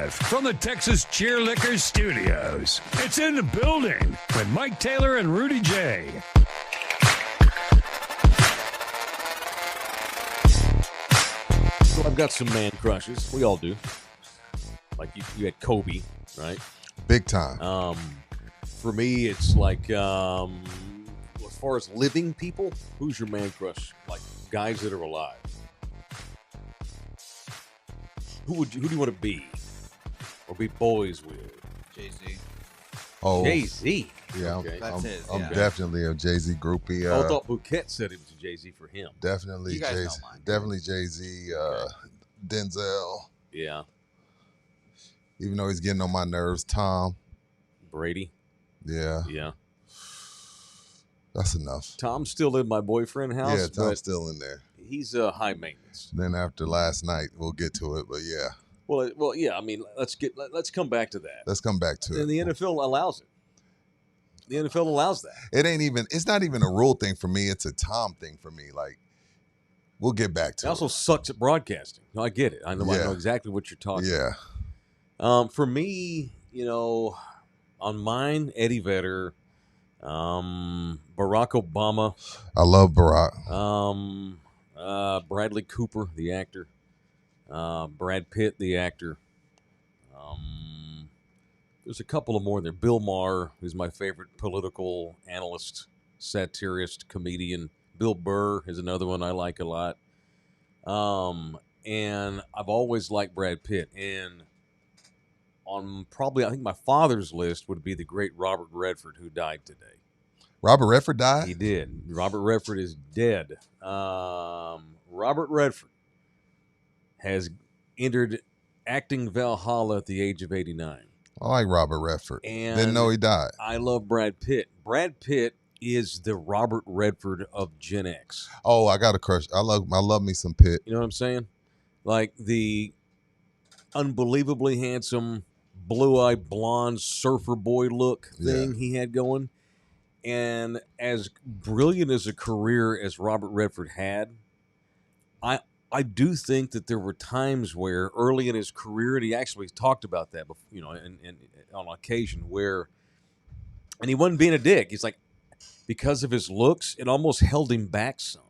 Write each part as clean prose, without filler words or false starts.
live from the Texas Cheerlickers Studios. It's In the Building with Mike Taylor and Rudy J. So I've got some man crushes. We all do. Like you had Kobe, right? Big time. For me, it's like as far as living people, who's your man crush? Like guys that are alive. Who do you want to be, or be boys with? Jay-Z. Oh, Jay-Z. Yeah, Okay. That's his. I'm Yeah. definitely a Jay-Z groupie. I thought Bouquet said it was Jay-Z for him. Definitely You guys Jay-Z. know mine. Definitely Jay-Z. Denzel. Yeah. Even though he's getting on my nerves, Tom. Brady. Yeah, Yeah. that's enough. Tom's still in my boyfriend house, Yeah, Tom's but still in there. he's high maintenance. Then after last night, we'll get to it. But yeah, Well, yeah. I mean, let's come back to that. let's come back to And it. the NFL allows it. The NFL allows that. It's not even a rule thing for me. It's a Tom thing for me. Like, we'll get back It to also it. sucks at broadcasting. No, I get it. I know exactly what you're talking Yeah. about. For me, on mine, Eddie Vedder, Barack Obama, I love Barack. Bradley Cooper, the actor, Brad Pitt, the actor. There's a couple of more in there. Bill Maher, who's my favorite political analyst, satirist, comedian. Bill Burr is another one I like a lot. And I've always liked Brad Pitt. And on probably, I think my father's list would be the great Robert Redford, who died today. Robert Redford died? He did. Robert Redford is dead. Robert Redford has entered acting Valhalla at the age of 89. I like Robert Redford. And Didn't know he died. I love Brad Pitt. Brad Pitt is the Robert Redford of Gen X. Oh, I got a crush. I love me some Pitt. You know what I'm saying? Like the unbelievably handsome, blue-eyed, blonde surfer boy look thing he had going. And as brilliant as a career as Robert Redford had, I do think that there were times where early in his career, and he actually talked about that, on occasion, where, and he wasn't being a dick. He's like, because of his looks, it almost held him back some.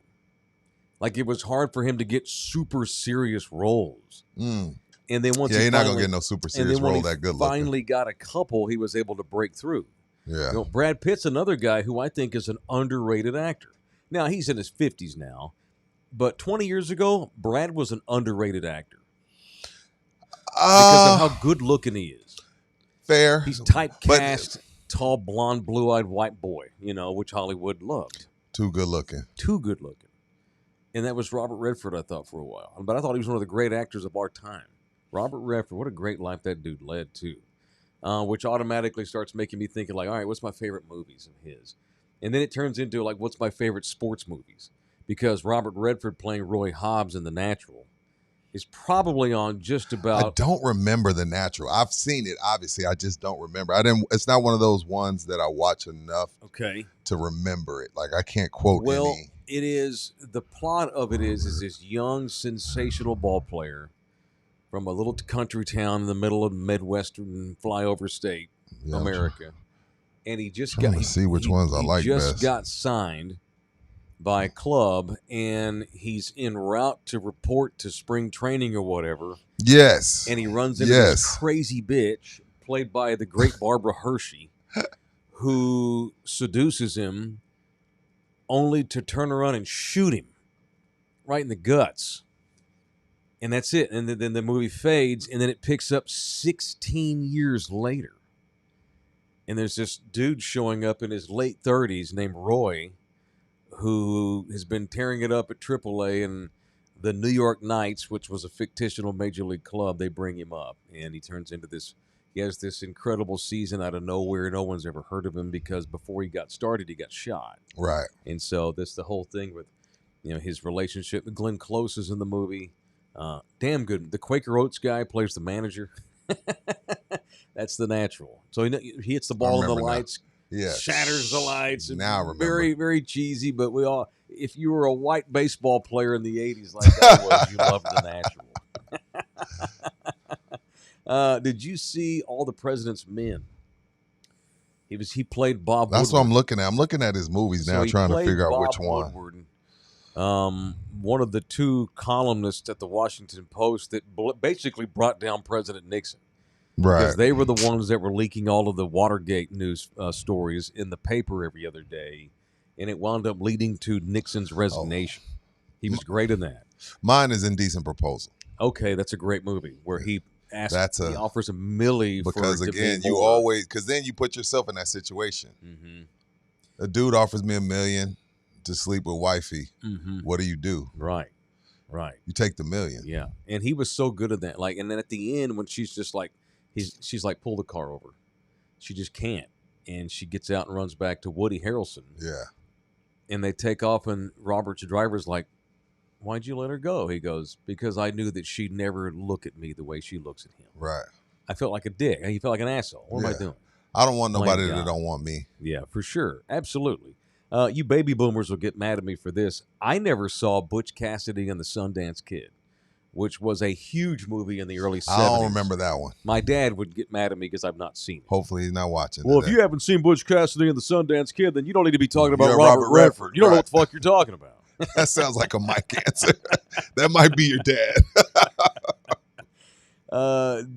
Like it was hard for him to get super serious roles. And then once you're not gonna get no super serious role that good looking. Finally got a couple, he was able to break through. Yeah. Brad Pitt's another guy who I think is an underrated actor. Now, he's in his 50s now, but 20 years ago, Brad was an underrated actor because of how good looking he is. Fair. He's typecast, tall, blonde, blue-eyed white boy, which Hollywood loved. Too good looking. Too good looking. And that was Robert Redford, I thought, for a while. But I thought he was one of the great actors of our time. Robert Redford, what a great life that dude led, too. Which automatically starts making me thinking, like, all right, what's my favorite movies of his? And then it turns into, like, what's my favorite sports movies? Because Robert Redford playing Roy Hobbs in The Natural is probably on just about... I don't remember The Natural. I've seen it, obviously. I just don't remember. It's not one of those ones that I watch enough to remember it. Like, I can't quote any... It is... The plot of it is this young, sensational ball player from a little country town in the middle of Midwestern flyover state, America. And he just got... see which ones I like best. He just best. got signed by a club, and he's en route to report to spring training or whatever. Yes. And he runs into this crazy bitch, played by the great Barbara Hershey, who seduces him only to turn around and shoot him right in the guts. And that's it. And then the movie fades, and then it picks up 16 years later. And there's this dude showing up in his late 30s named Roy, who has been tearing it up at AAA, and the New York Knights, which was a fictional major league club, they bring him up. And he turns into this, he has this incredible season out of nowhere. No one's ever heard of him because before he got started, he got shot. Right. And so that's the whole thing with, his relationship. Glenn Close is in the movie. Damn good. The Quaker Oats guy plays the manager. That's The Natural. So he hits the ball in the lights, shatters the lights. Now I remember. Very, very cheesy, but if you were a white baseball player in the 80s like I was, you loved The Natural. Did you see All the President's Men? He played Bob That's Woodward. what I'm looking at. I'm looking at his movies now, trying to figure out which one. Woodward, one of the two columnists at the Washington Post that basically brought down President Nixon. Right. Because they were the ones that were leaking all of the Watergate news stories in the paper every other day, and it wound up leading to Nixon's resignation. He was great in that. Mine is Indecent Proposal. Okay, that's a great movie where he he offers a milli because for again, you always because then you put yourself in that situation. Mm-hmm. A dude offers me $1 million to sleep with wifey. Mm-hmm. What do? Right. You take the $1 million. Yeah, and he was so good at that. Like, and then at the end when she's just like, she's like, pull the car over. She just can't, and she gets out and runs back to Woody Harrelson. Yeah. And they take off, and Robert's driver's like, why'd you let her go? He goes, because I knew that she'd never look at me the way she looks at him. Right. I felt like a dick. He felt like an asshole. What am I doing? I don't want nobody that don't want me. Yeah, for sure. Absolutely. You baby boomers will get mad at me for this. I never saw Butch Cassidy and the Sundance Kid, which was a huge movie in the early 70s. I don't remember that one. My dad would get mad at me because I've not seen it. Hopefully he's not watching. Well, if you haven't seen Butch Cassidy and the Sundance Kid, then you don't need to be talking about Robert Redford. You don't know what the fuck you're talking about. That sounds like a Mike answer. That might be your dad.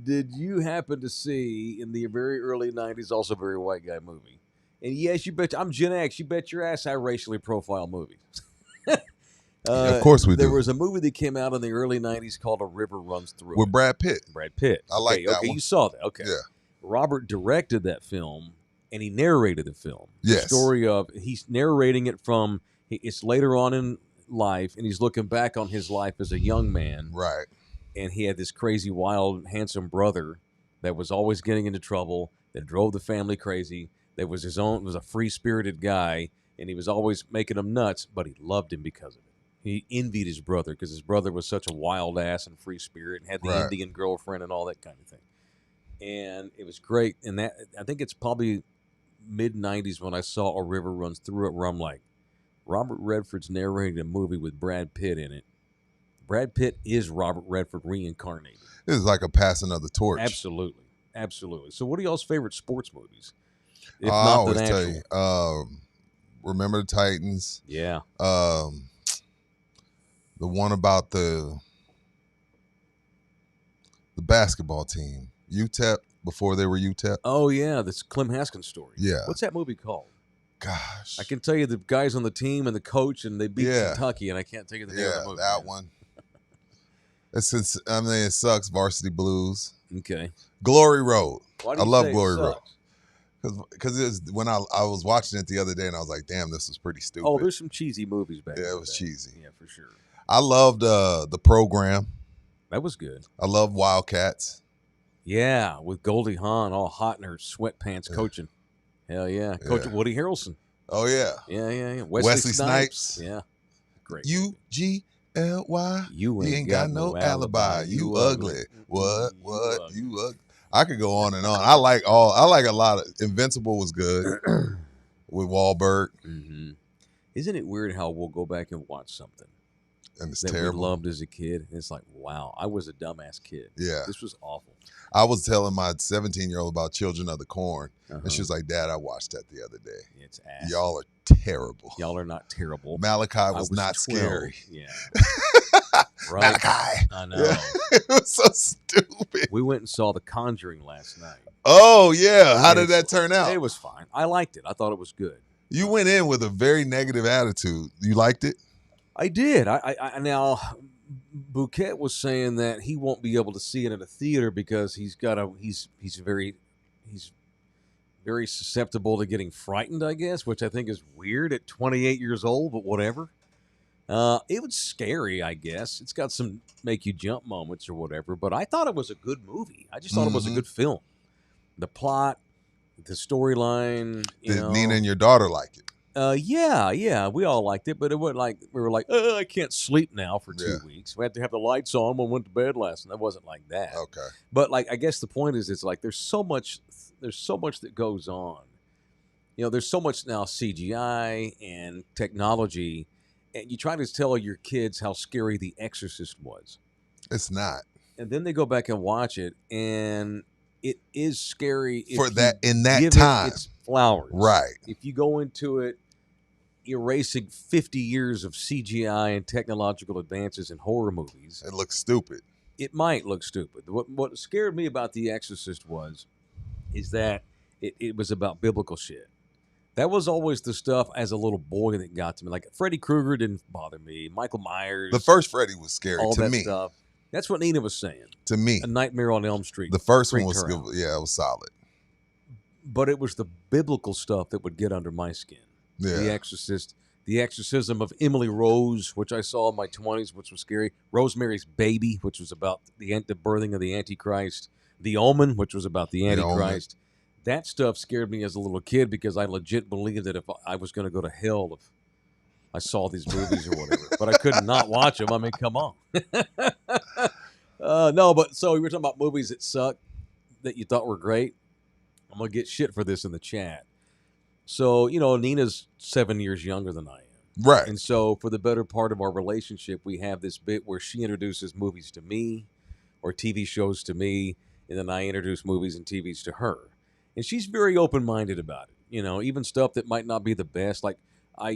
Did you happen to see in the very early 90s, also a very white guy movie? And yes, you bet. I'm Gen X. You bet your ass I racially profile movies. Of course we do. There was a movie that came out in the early 90s called A River Runs Through with It. Brad Pitt. I like that one. You saw that. Okay. Yeah. Robert directed that film, and he narrated the film. Yes. The story of, he's narrating it from, it's later on in life, and he's looking back on his life as a young man. Right. And he had this crazy, wild, handsome brother that was always getting into trouble, that drove the family crazy, that was was a free-spirited guy, and he was always making him nuts, but he loved him because of it. He envied his brother because his brother was such a wild ass and free spirit and had the Indian girlfriend and all that kind of thing. And it was great. And that, I think it's probably mid-90s when I saw A River Runs Through It, where I'm like, Robert Redford's narrating a movie with Brad Pitt in it. Brad Pitt is Robert Redford reincarnated. This is like a passing of the torch. Absolutely. Absolutely. So what are y'all's favorite sports movies? If I always tell you, Remember the Titans. Yeah. The one about the basketball team, UTEP, before they were UTEP. Oh, yeah, this Clem Haskins story. Yeah. What's that movie called? Gosh. I can tell you the guys on the team and the coach, and they beat Kentucky, and I can't tell you the name of the movie. Yeah, that one. It sucks. Varsity Blues. Okay. Glory Road. Why do I you love say Glory it Road. sucks? Because it was when I was watching it the other day, and I was like, damn, this was pretty stupid. Oh, there's some cheesy movies back Yeah, it was cheesy. Yeah, for sure. I loved the program. That was good. I love Wildcats. Yeah, with Goldie Hawn all hot in her sweatpants coaching. Hell yeah. Coach Woody Harrelson. Oh, yeah. Yeah. Wesley Snipes. Yeah. Great. UGLY. You ain't got no alibi. You ugly. What? You ugly. I could go on and on. I like a lot of Invincible was good with Wahlberg. Mm-hmm. Isn't it weird how we'll go back and watch something and it's that terrible. we loved as a kid? And it's like, wow, I was a dumbass kid. Yeah. This was awful. I was telling my 17-year-old about Children of the Corn, and she was like, Dad, I watched that the other day. It's ass. Y'all are terrible. Y'all are not terrible. Malachi was not 12. Scary. Yeah. Right. Malachi. I know. Yeah. It was so stupid. We went and saw The Conjuring last night. Oh, yeah. How did that turn out? It was fine. I liked it. I thought it was good. You went in with a very negative attitude. You liked it? I did. I now, Bouquet was saying that he won't be able to see it in a theater because he's very susceptible to getting frightened, I guess, which I think is weird at 28 years old, but whatever. It was scary, I guess. It's got some make you jump moments or whatever, but I thought it was a good movie. I just thought it was a good film. The plot, the storyline. Did Nina and your daughter like it? Yeah, we all liked it, but it wasn't like we were like, I can't sleep now for 2 weeks. We had to have the lights on when we went to bed last night. That wasn't like that. Okay. But like, I guess the point is, it's like there's so much that goes on. You know, there's so much now CGI and technology, and you try to tell your kids how scary The Exorcist was. It's not. And then they go back and watch it, and it is scary for that in that give time. It's flowers, right? If you go into it erasing 50 years of CGI and technological advances in horror movies, it looks stupid. It might look stupid. What scared me about The Exorcist is that it was about biblical shit. That was always the stuff as a little boy that got to me. Like Freddy Krueger didn't bother me. Michael Myers. The first Freddy was scary all to that me. Stuff. That's what Nina was saying. To me. A Nightmare on Elm Street. The first one was good. Yeah, it was solid. But it was the biblical stuff that would get under my skin. Yeah. The Exorcist. The Exorcism of Emily Rose, which I saw in my 20s, which was scary. Rosemary's Baby, which was about the birthing of the Antichrist. The Omen, which was about the Antichrist. That stuff scared me as a little kid because I legit believed that if I was going to go to hell if I saw these movies or whatever. But I could not watch them. I mean, come on. No, but so we were talking about movies that suck, that you thought were great. I'm going to get shit for this in the chat. So, Nina's 7 years younger than I am. Right. And so for the better part of our relationship, we have this bit where she introduces movies to me or TV shows to me, and then I introduce movies and TVs to her. And she's very open-minded about it. Even stuff that might not be the best. Like, I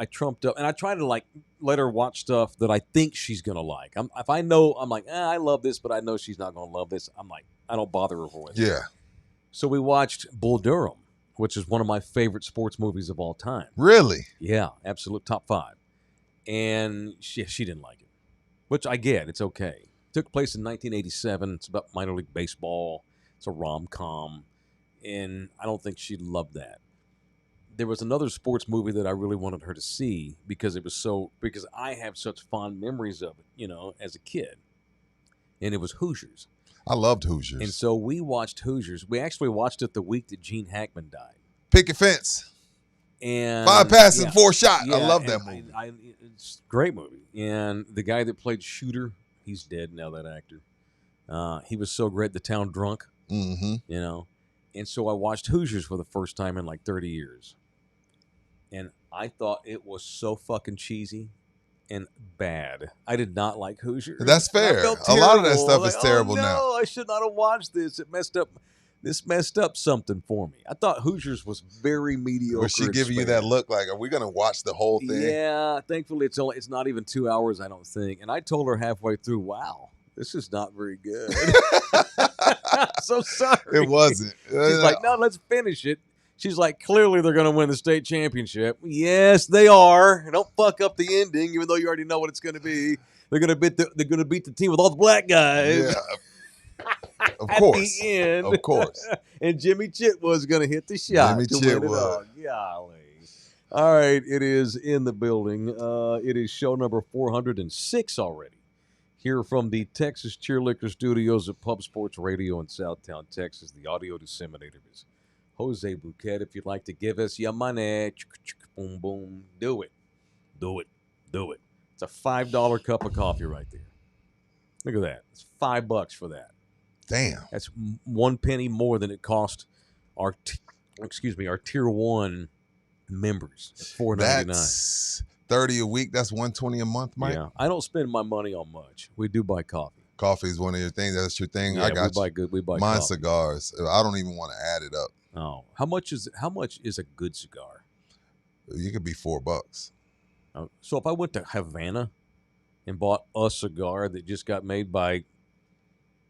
trumped up, and I try to, let her watch stuff that I think she's going to like. If I know, I'm like, I love this, but I know she's not going to love this. I'm like, I don't bother her with it. Yeah. So we watched Bull Durham, which is one of my favorite sports movies of all time. Really? Yeah, absolute top 5. And she didn't like it, which I get. It's okay. It took place in 1987. It's about minor league baseball. It's a rom-com. And I don't think she loved that. There was another sports movie that I really wanted her to see because I have such fond memories of it, as a kid. And it was Hoosiers. I loved Hoosiers. And so we watched Hoosiers. We actually watched it the week that Gene Hackman died. Picket fence. And 5 passes, 4 shots. I love that movie. It's a great movie. And the guy that played Shooter, he's dead now, that actor. He was so great, The Town Drunk. Mm-hmm. And so I watched Hoosiers for the first time in 30 years. And I thought it was so fucking cheesy and bad. I did not like Hoosiers. That's fair. A lot of that stuff is terrible now. No, I should not have watched this. This messed up something for me. I thought Hoosiers was very mediocre. Was she giving you that look like, are we going to watch the whole thing? Yeah, thankfully it's not even 2 hours, I don't think. And I told her halfway through, wow, this is not very good. So sorry. It wasn't. She's like, no, let's finish it. She's like, clearly they're going to win the state championship. Yes, they are. Don't fuck up the ending, even though you already know what it's going to be. They're going to beat the team with all the black guys. Yeah. Of course. At the end. Of course. And Jimmy Chitt was going to hit the shot. Jimmy Chitt was. Golly. All right, it is in the building. It is show number 406 already. Here from the Texas Cheerlicker Studios of Pub Sports Radio in Southtown, Texas. The audio disseminator is Jose Bouquet. If you'd like to give us your money, boom, boom, do it. Do it. Do it. It's a $5 cup of coffee right there. Look at that. It's $5 for that. Damn. That's 1 penny more than it cost our Tier 1 members. $4.99. That's $30 a week. That's $120 a month, Mike. Yeah. I don't spend my money on much. We do buy coffee. Coffee is one of your things. That's your thing. Yeah, I got we buy mine. coffee. Cigars. I don't even want to add it up. Oh, how much is a good cigar? You could be $4. So if I went to Havana and bought a cigar that just got made by,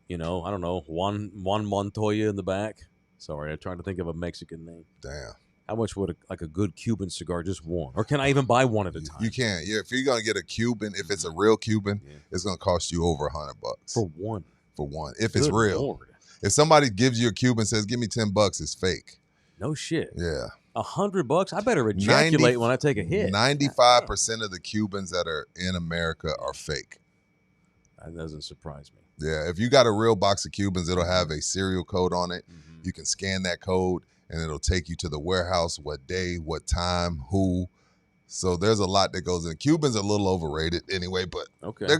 I don't know, Juan Montoya in the back. Sorry, I'm trying to think of a Mexican name. Damn. How much would a good Cuban cigar, just one? Or can I even buy one at a time? You can. Yeah, if you're gonna get a Cuban, if it's a real Cuban, it's gonna cost you over $100 for one. For one, if it's real. Lord. If somebody gives you a Cuban, says, "Give me $10," it's fake. No shit. Yeah. $100? I better ejaculate when I take a hit. 95% of the Cubans that are in America are fake. That doesn't surprise me. Yeah, if you got a real box of Cubans, it'll have a serial code on it. Mm-hmm. You can scan that code, and it'll take you to the warehouse, what day, what time, who. So there's a lot that goes in. Cubans are a little overrated anyway, but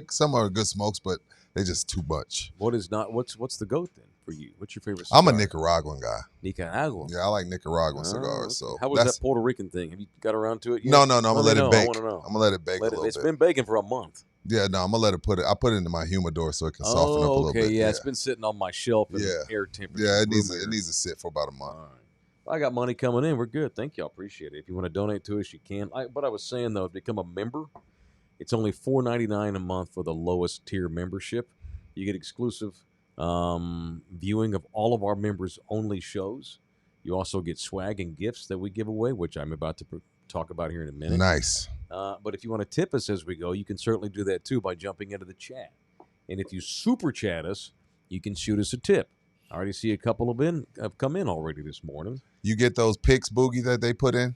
some are good smokes, but they're just too much. What's the GOAT then for you? What's your favorite cigar? I'm a Nicaraguan guy. Nicaraguan? Yeah, I like Nicaraguan cigars. So how was that Puerto Rican thing? Have you got around to it yet? No. I'm going to let it bake. I'm going to let it bake a little bit. It's been baking for a month. Yeah, no, I'm gonna let it put it. I put it into my humidor so it can soften up a little bit. Yeah, it's been sitting on my shelf in air temperature. Yeah, it needs to sit for about a month. All right. Well, I got money coming in. We're good. Thank you. I appreciate it. If you want to donate to us, you can. But I was saying though, become a member. It's only $4.99 a month for the lowest tier membership. You get exclusive viewing of all of our members only shows. You also get swag and gifts that we give away, which I'm about to talk about here in a minute. Nice. But if you want to tip us as we go, you can certainly do that too by jumping into the chat. And if you super chat us, you can shoot us a tip. I already see a couple have come in already this morning. You get those picks, Boogie, that they put in?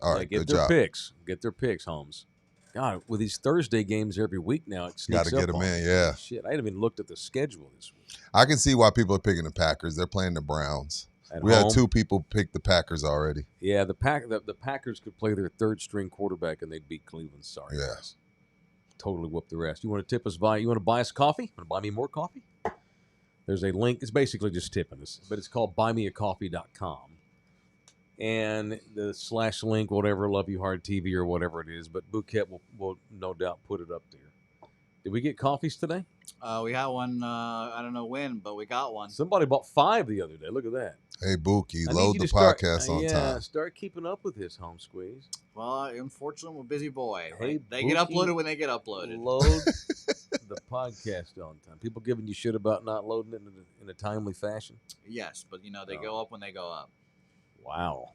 All right, get their picks. Get their picks, Holmes. God, with these Thursday games every week now, it sneaks up. Got to get them in, yeah. Shit, I haven't even looked at the schedule this week. I can see why people are picking the Packers. They're playing the Browns. We had 2 people pick the Packers already. Yeah, the Packers could play their third-string quarterback and they'd beat Cleveland. Sorry, guys. Totally whoop the rest. You want to tip us you want to buy us coffee? Want to buy me more coffee? There's a link. It's basically just tipping us, but it's called buymeacoffee.com. And the / link, whatever, Love You Hard TV or whatever it is, but Bouquet will no doubt put it up there. Did we get coffees today? We had one, I don't know when, but we got one. Somebody bought 5 the other day. Look at that. Hey, Bookie, load the podcast on time. Start keeping up with this, Home Squeeze. Well, unfortunately, I'm a busy boy. Hey, they get uploaded when they get uploaded. Load the podcast on time. People giving you shit about not loading it in a timely fashion? Yes, but, they go up when they go up. Wow.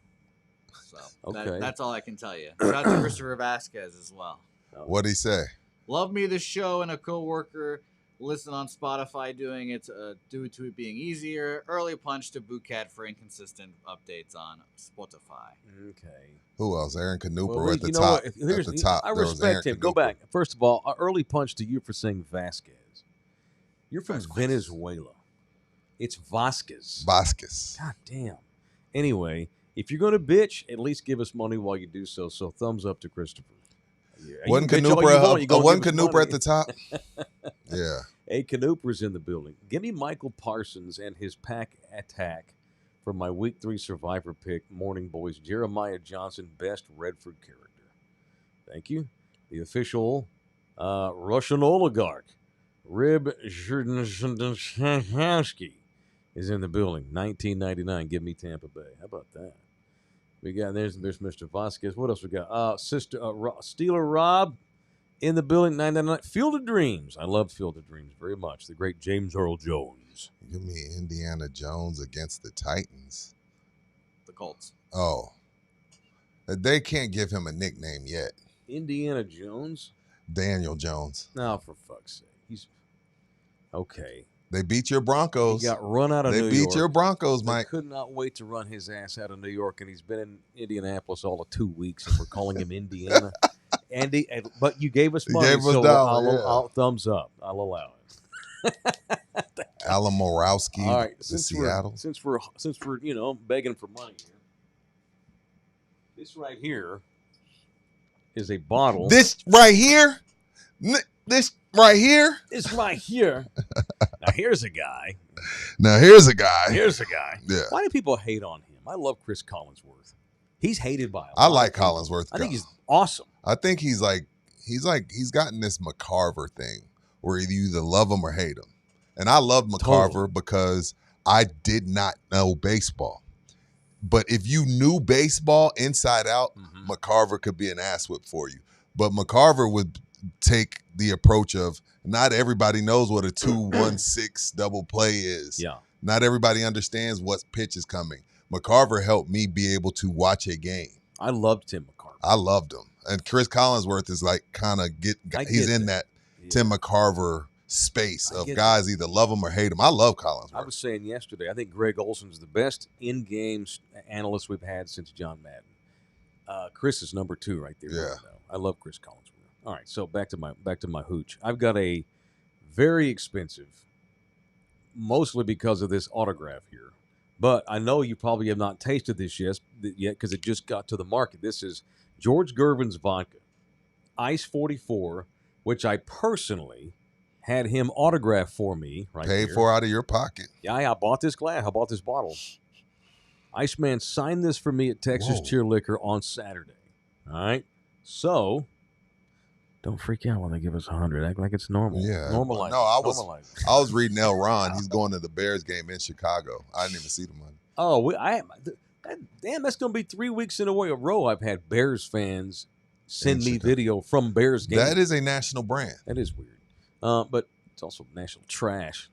So okay. That's all I can tell you. Shout out to Christopher Vasquez as well. What'd he say? Love me the show and a coworker listen on Spotify doing it due to it being easier. Early punch to Bouquet for inconsistent updates on Spotify. Okay. Who else? Aaron Canuper at the top. At the top. I respect him. Go back. First of all, early punch to you for saying Vasquez. You're from Venezuela. It's Vasquez. Vasquez. God damn. Anyway, if you're going to bitch, at least give us money while you do so. So thumbs up to Christopher. Wasn't Canuper at the top? Yeah. Hey, Canuper's in the building. Give me Michael Parsons and his pack attack for my Week 3 Survivor pick, Morning Boys. Jeremiah Johnson, best Redford character. Thank you. The official Russian oligarch, Rib Zhirnshahowski, is in the building. 1999. Give me Tampa Bay. How about that? We got there's Mr. Vasquez. What else we got? Sister Steeler Rob in the building. 999. Field of Dreams. I love Field of Dreams very much. The great James Earl Jones. Give me Indiana Jones against the Titans. The Colts. Oh, they can't give him a nickname yet. Indiana Jones. Daniel Jones. No, for fuck's sake. He's okay. They beat your Broncos. He got run out of New York. They beat your Broncos, Mike. They could not wait to run his ass out of New York, and he's been in Indianapolis all of 2 weeks, and we're calling him Indiana. Andy, but you gave us money, so I'll thumbs up. I'll allow it. Alan Morowski, all right, Seattle. Since we're begging for money here, this right here is a bottle. This right here. This right here. This right here. Now here's a guy. Here's a guy. Yeah. Why do people hate on him? I love Chris Collinsworth. He's hated by a lot. I like Collinsworth. I think he's awesome. I think he's gotten this McCarver thing where you either love him or hate him. And I love McCarver because I did not know baseball. But if you knew baseball inside out, McCarver could be an ass whip for you. But McCarver would take the approach of not everybody knows what a 2-1-6 double play is. Yeah. Not everybody understands what pitch is coming. McCarver helped me be able to watch a game. I loved Tim McCarver. I loved him. And Chris Collinsworth is like he's in that Tim McCarver space of guys either love him or hate him. I love Collinsworth. I was saying yesterday, I think Greg Olson's the best in-game analyst we've had since John Madden. Chris is number 2 right there. Yeah. Right now. I love Chris Collinsworth. All right, so back to my hooch. I've got a very expensive, mostly because of this autograph here, but I know you probably have not tasted this yet because it just got to the market. This is George Gervin's vodka, Ice 44, which I personally had him autograph for me. Paid for out of your pocket. Yeah, I bought this glass. I bought this bottle. Iceman signed this for me at Texas Cheer Liquor on Saturday. All right, so Don't freak out when they give us 100. Act like it's normal. Yeah. Normalize. No, I Normalize. was reading L. Ron. He's going to the Bears game in Chicago. I didn't even see the money. Oh, damn, that's going to be 3 weeks in a row. I've had Bears fans send me video from Bears games. That is a national brand. That is weird. But it's also national trash.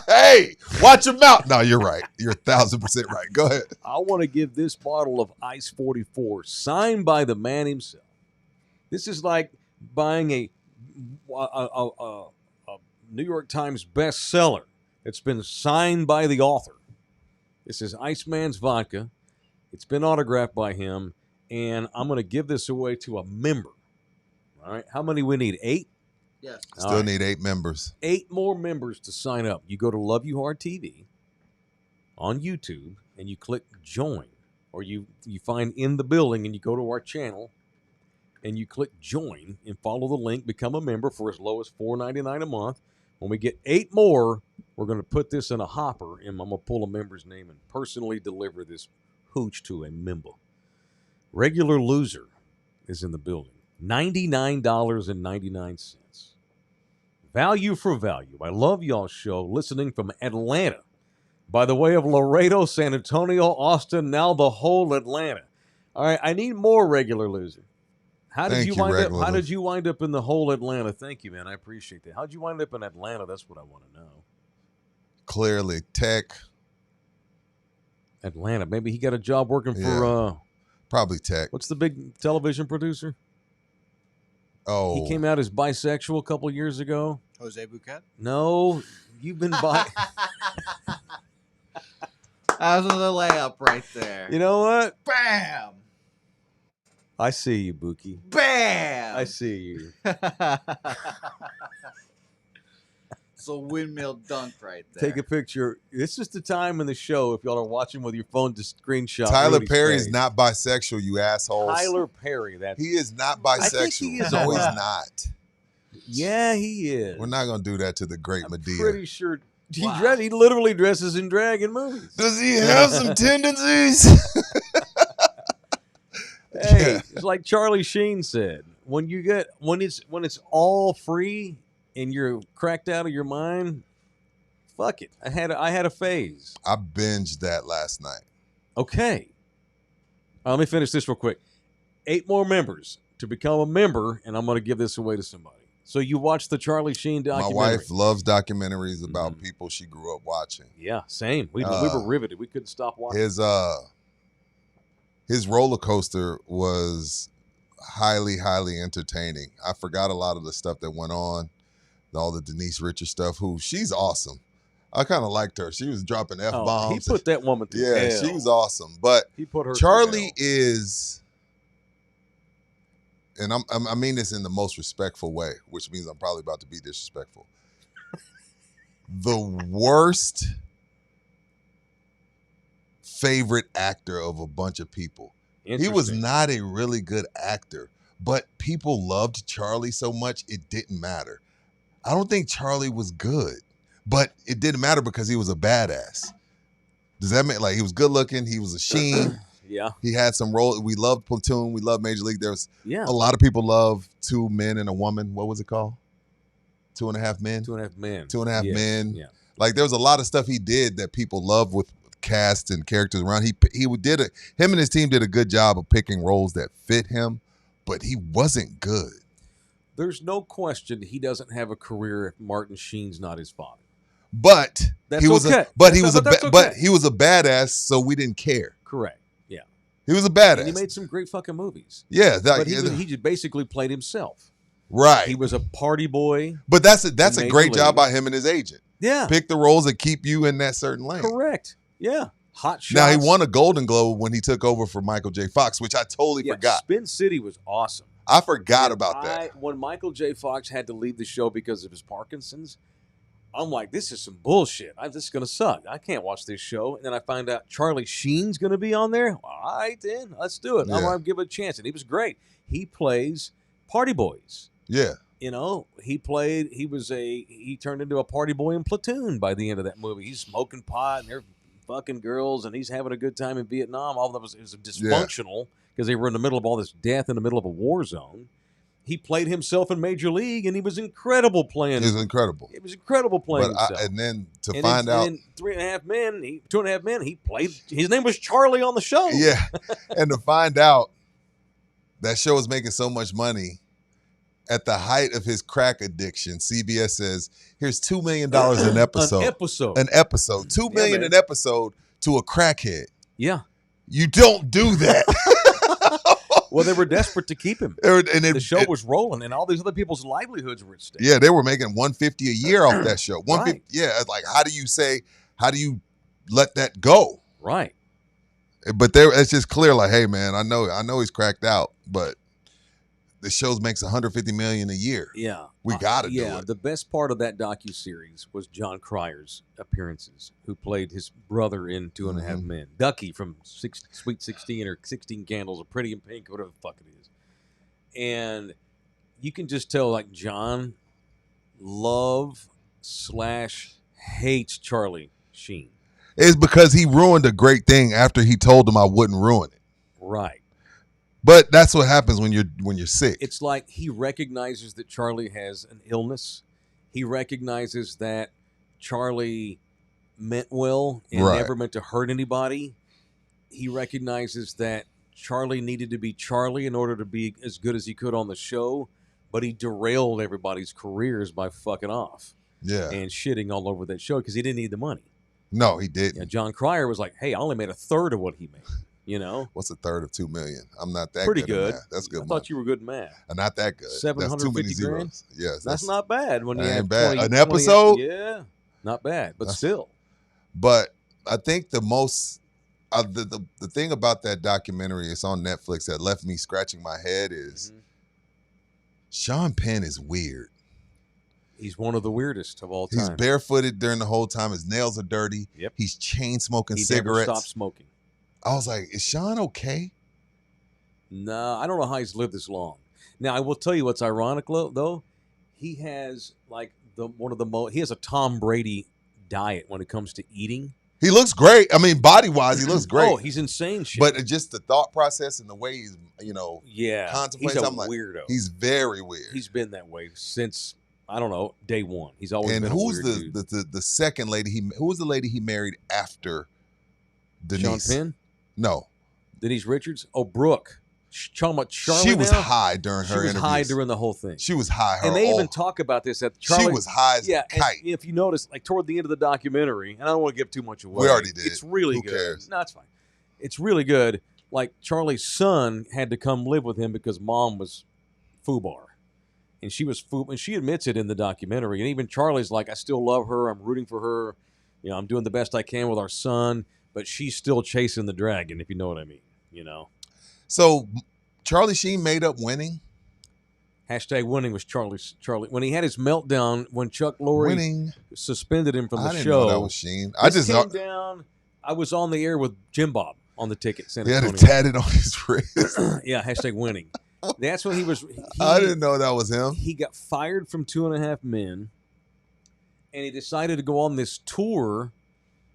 Hey, watch your mouth. No, you're right. You're 1,000% right. Go ahead. I want to give this bottle of Ice 44 signed by the man himself. This is like buying a New York Times bestseller. It's been signed by the author. This is Iceman's vodka. It's been autographed by him, and I'm going to give this away to a member. All right, how many we need? 8? Yes. Still need 8 members. 8 more members to sign up. You go to Love You Hard TV on YouTube, and you click join, or you find In the Building, and you go to our channel, and you click join and follow the link, become a member for as low as $4.99 a month. When we get 8 more, we're going to put this in a hopper, and I'm going to pull a member's name and personally deliver this hooch to a member. Regular Loser is in the building. $99.99. Value for value. I love y'all's show. Listening from Atlanta. By the way of Laredo, San Antonio, Austin, now the whole Atlanta. All right, I need more Regular Loser. How did you wind up in the whole Atlanta? Thank you, man. I appreciate that. How did you wind up in Atlanta? That's what I want to know. Clearly, tech. Atlanta. Maybe he got a job working for probably tech. What's the big television producer? Oh. He came out as bisexual a couple years ago. Jose Bouquet? No, you've been bi. That was the layup right there. You know what? Bam! I see you, Buki. Bam! I see you. It's a windmill dunk right there. Take a picture. This is the time in the show, if y'all are watching with your phone, to screenshot. Tyler Perry is not bisexual, you assholes. Tyler Perry. He is not bisexual. I think he is. No, he's not. Yeah, he is. We're not going to do that to the great Medea. Pretty sure. He literally dresses in drag in movies. Does he have some tendencies? Hey, it's like Charlie Sheen said. When it's all free and you're cracked out of your mind, fuck it. I had a phase. I binged that last night. Okay. Let me finish this real quick. 8 more members to become a member, and I'm going to give this away to somebody. So you watched the Charlie Sheen documentary. My wife loves documentaries about people she grew up watching. Yeah, same. We were riveted. We couldn't stop watching. His roller coaster was highly, highly entertaining. I forgot a lot of the stuff that went on, all the Denise Richards stuff, she's awesome. I kind of liked her. She was dropping F-bombs. He put that woman through hell. She was awesome. But he put her Charlie is, and I mean this in the most respectful way, which means I'm probably about to be disrespectful. The worst favorite actor of a bunch of people. He was not a really good actor, but people loved Charlie so much it didn't matter. I don't think Charlie was good, but it didn't matter because he was a badass. Does that mean, like, he was good looking? He was a Sheen. Yeah. He had some role. We loved Platoon. We loved Major League. There's a lot of people love Two Men and a Woman. What was it called? 2.5 Men? 2.5 Men. 2.5 Men. Yeah. Like, there was a lot of stuff he did that people loved with cast and characters around. Him and his team did a good job of picking roles that fit him, but he wasn't good. There's no question he doesn't have a career if Martin Sheen's not his father. But that's he was okay. But he was a badass, so we didn't care. Correct. Yeah. He was a badass. And he made some great fucking movies. Yeah, but he just basically played himself. Right. He was a party boy. But that's a great job by him and his agent. Yeah. Pick the roles that keep you in that certain lane. Correct. Yeah. Hot shots. Now, he won a Golden Globe when he took over for Michael J. Fox, which I totally forgot. Spin City was awesome. I forgot about that. When Michael J. Fox had to leave the show because of his Parkinson's, I'm like, this is some bullshit. This is going to suck. I can't watch this show. And then I find out Charlie Sheen's going to be on there. All right, then. Let's do it. I'm going to give it a chance. And he was great. He plays party boys. Yeah. You know, he turned into a party boy in Platoon by the end of that movie. He's smoking pot and they're fucking girls and he's having a good time in Vietnam. All that was dysfunctional because they were in the middle of all this death in the middle of a war zone. He played himself in Major League, and he was incredible playing. It was incredible. It was incredible playing himself. And then find out. And then 2.5 Men, he played. His name was Charlie on the show. Yeah. And to find out that show was making so much money at the height of his crack addiction, CBS says, here's $2 million an episode. An episode. $2 million an episode to a crackhead. Yeah. You don't do that. Well, they were desperate to keep him. The show was rolling, and all these other people's livelihoods were at stake. Yeah, they were making $150 a year off that show. Right. Yeah, it's like, how do you let that go? Right. But it's just clear, like, hey man, I know he's cracked out, but the show makes $150 million a year. Yeah, we got to do it. Yeah, the best part of that docuseries was John Cryer's appearances, who played his brother in 2.5 Men, Ducky from Sweet 16 or 16 Candles, or Pretty in Pink, whatever the fuck it is. And you can just tell, like, John hates Charlie Sheen. It's because he ruined a great thing after he told him I wouldn't ruin it. Right. But that's what happens when you're sick. It's like he recognizes that Charlie has an illness. He recognizes that Charlie meant well and never meant to hurt anybody. He recognizes that Charlie needed to be Charlie in order to be as good as he could on the show, but he derailed everybody's careers by fucking off. Yeah. And shitting all over that show because he didn't need the money. No, he didn't. Yeah, John Cryer was like, hey, I only made a third of what he made. You know, what's a third of $2 million? I'm not that pretty good. good. That's good. I thought you were good at math. Not that good. 750 grand. Yes, that's not bad when you have bad. 20, An episode. 20, yeah, not bad, but still. But I think the most the thing about that documentary, it's on Netflix, that left me scratching my head is Sean Penn is weird. He's one of the weirdest of all time. He's barefooted during the whole time. His nails are dirty. Yep. He's chain smoking he cigarettes. Never stopped smoking. I was like, is Sean okay? No, I don't know how he's lived this long. Now, I will tell you what's ironic, though. He has he has a Tom Brady diet when it comes to eating. He looks great. I mean, body-wise, he looks great. Oh, he's insane shit. But just the thought process and the way he's, contemplates. He's a weirdo. He's very weird. He's been that way since, I don't know, day one. He's always been a weird dude. the second lady? Who was the lady he married after Denise? Sean Penn? No. Denise Richards? Oh, Brooke. Talking about Charlie. She was high during her interviews. She was high during the whole thing. She was high. And they even talk about this at Charlie. She was high as a kite. And if you notice, like toward the end of the documentary, and I don't want to give too much away. We already did. It's really Who good. Cares? No, it's fine. It's really good. Like Charlie's son had to come live with him because mom was FUBAR. And she was and she admits it in the documentary. And even Charlie's like, I still love her. I'm rooting for her. You know, I'm doing the best I can with our son, but she's still chasing the dragon, if you know what I mean. You know. So Charlie Sheen made up winning. Hashtag winning was Charlie. When he had his meltdown, when Chuck Lorre suspended him from the show. I didn't know that was Sheen. I just came down. I was on the air with Jim Bob on the ticket. He had it tatted on his wrist. Yeah, hashtag winning. That's when he was. I didn't know that was him. He got fired from 2.5 Men, and he decided to go on this tour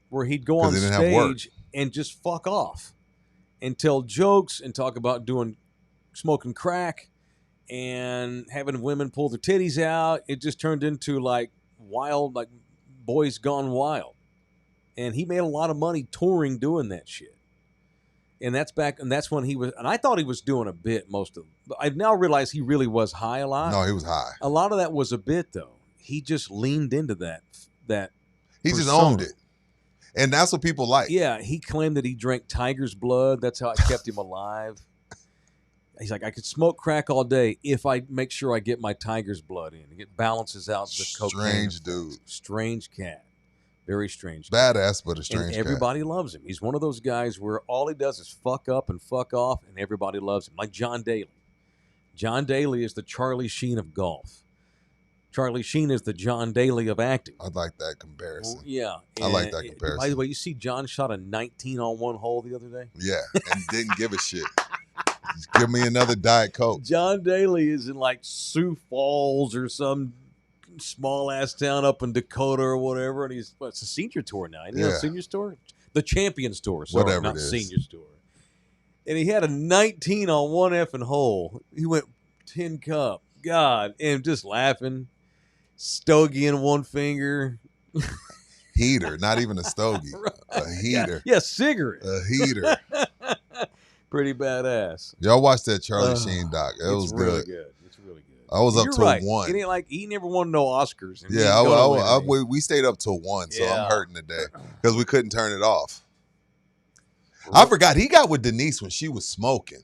where he'd go on stage and just fuck off and tell jokes and talk about smoking crack and having women pull their titties out. It just turned into like wild, like boys gone wild. And he made a lot of money touring doing that shit. And that's when he was, and I thought he was doing a bit most of it. But I've now realized he really was high a lot. No, he was high. A lot of that was a bit though. He just leaned into that he persona. Just owned it. And that's what people like. Yeah, he claimed that he drank tiger's blood. That's how it kept him alive. He's like, I could smoke crack all day if I make sure I get my tiger's blood in. It balances out the cocaine. Strange dude. Strange cat. Very strange. Badass, but a strange cat. Everybody loves him. He's one of those guys where all he does is fuck up and fuck off, and everybody loves him. Like John Daly. John Daly is the Charlie Sheen of golf. Charlie Sheen is the John Daly of acting. I like that comparison. Yeah. I like that comparison. By the way, you see John shot a 19 on one hole the other day? Yeah, and didn't give a shit. Just give me another Diet Coke. John Daly is in like Sioux Falls or some small ass town up in Dakota or whatever, and it's a senior tour now. You know, senior tour, the Champions Tour, sorry, whatever not it is. Seniors Tour. And he had a 19 on one effing hole. He went 10 cup. God. And just laughing. Stogie in one finger. Heater, not even a stogie. Right. A heater. Yeah, cigarette. A heater. Pretty badass. Y'all watched that Charlie Sheen doc. It was really good. It's really good. I was up till right. 1. It ain't like he never won no Oscars. We stayed up till 1, so I'm hurting today because we couldn't turn it off. I forgot he got with Denise when she was smoking.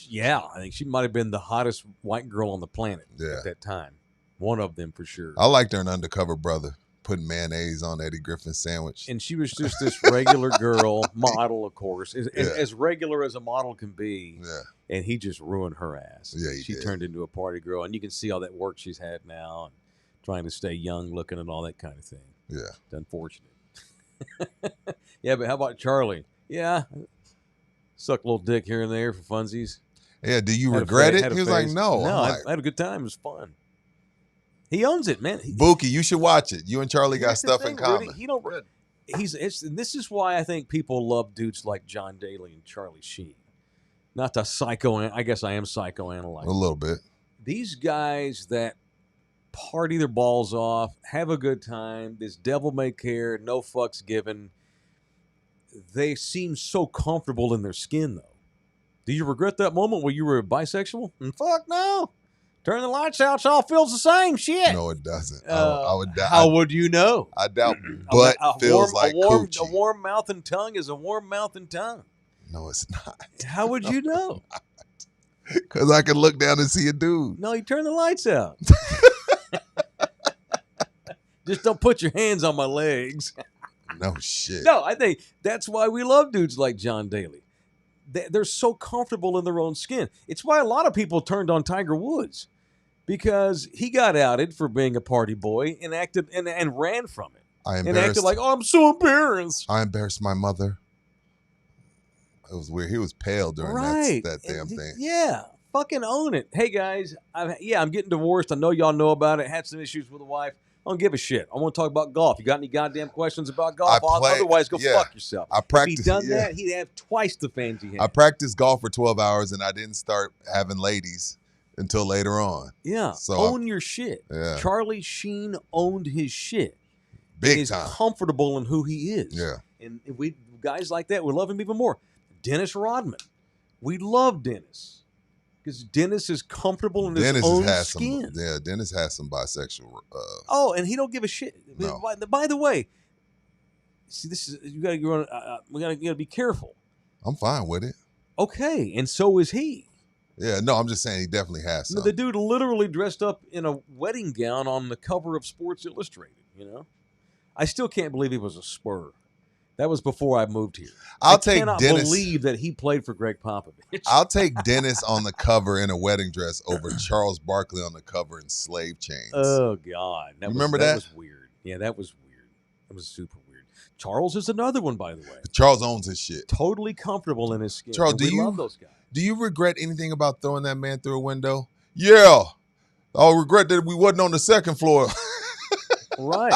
Yeah, I think she might have been the hottest white girl on the planet at that time. One of them for sure. I liked her in Undercover Brother, putting mayonnaise on Eddie Griffin's sandwich. And she was just this regular girl, model, of course, as regular as a model can be. Yeah. And he just ruined her ass. Yeah, she turned into a party girl, and you can see all that work she's had now, and trying to stay young looking and all that kind of thing. Yeah, it's unfortunate. Yeah, but how about Charlie? Yeah, suck a little dick here and there for funsies. Yeah, do you regret it? He was like, no. I had a good time. It was fun. He owns it, man. Buki, you should watch it. You and Charlie got stuff in common. Rudy, this is why I think people love dudes like John Daly and Charlie Sheen. Not to I guess I am psychoanalyzing. A little bit. These guys that party their balls off, have a good time, this devil may care, no fucks given. They seem so comfortable in their skin, though. Do you regret that moment where you were bisexual? Fuck no. Turn the lights out, it all feels the same shit. No, it doesn't. I would doubt. How would you know? I doubt butt feels like coochie. A warm mouth and tongue is a warm mouth and tongue. No, it's not. How would you know? Because I can look down and see a dude. No, you turn the lights out. Just don't put your hands on my legs. No shit. No, I think that's why we love dudes like John Daly. They're so comfortable in their own skin. It's why a lot of people turned on Tiger Woods, because he got outed for being a party boy and acted and ran from it. And acted like, oh, I'm so embarrassed. I embarrassed my mother. It was weird. He was pale during that damn thing. Yeah, fucking own it. Hey guys, I'm getting divorced. I know y'all know about it. Had some issues with the wife. I don't give a shit. I want to talk about golf. You got any goddamn questions about golf? Otherwise, go fuck yourself. If he'd done that, he'd have twice the fans he had. I practiced golf for 12 hours, and I didn't start having ladies until later on. Yeah, so own your shit. Yeah. Charlie Sheen owned his shit. Big time. He's comfortable in who he is. Yeah. And we guys like that, we love him even more. Dennis Rodman. We love Dennis. Because Dennis is comfortable in his own skin. Dennis has some bisexual. And he don't give a shit. No. By the way, see, this is we gotta be careful. I'm fine with it. Okay, and so is he. Yeah, no, I'm just saying he definitely has some. The dude literally dressed up in a wedding gown on the cover of Sports Illustrated. You know, I still can't believe he was a Spur. That was before I moved here. I cannot believe that he played for Greg Popovich. I'll take Dennis on the cover in a wedding dress over Charles Barkley on the cover in slave chains. Oh, God. Remember that? That was weird. Yeah, that was weird. That was super weird. Charles is another one, by the way. Charles owns his shit. Totally comfortable in his skin. Charles, love those guys. Do you regret anything about throwing that man through a window? Yeah. I'll regret that we wasn't on the second floor. Right.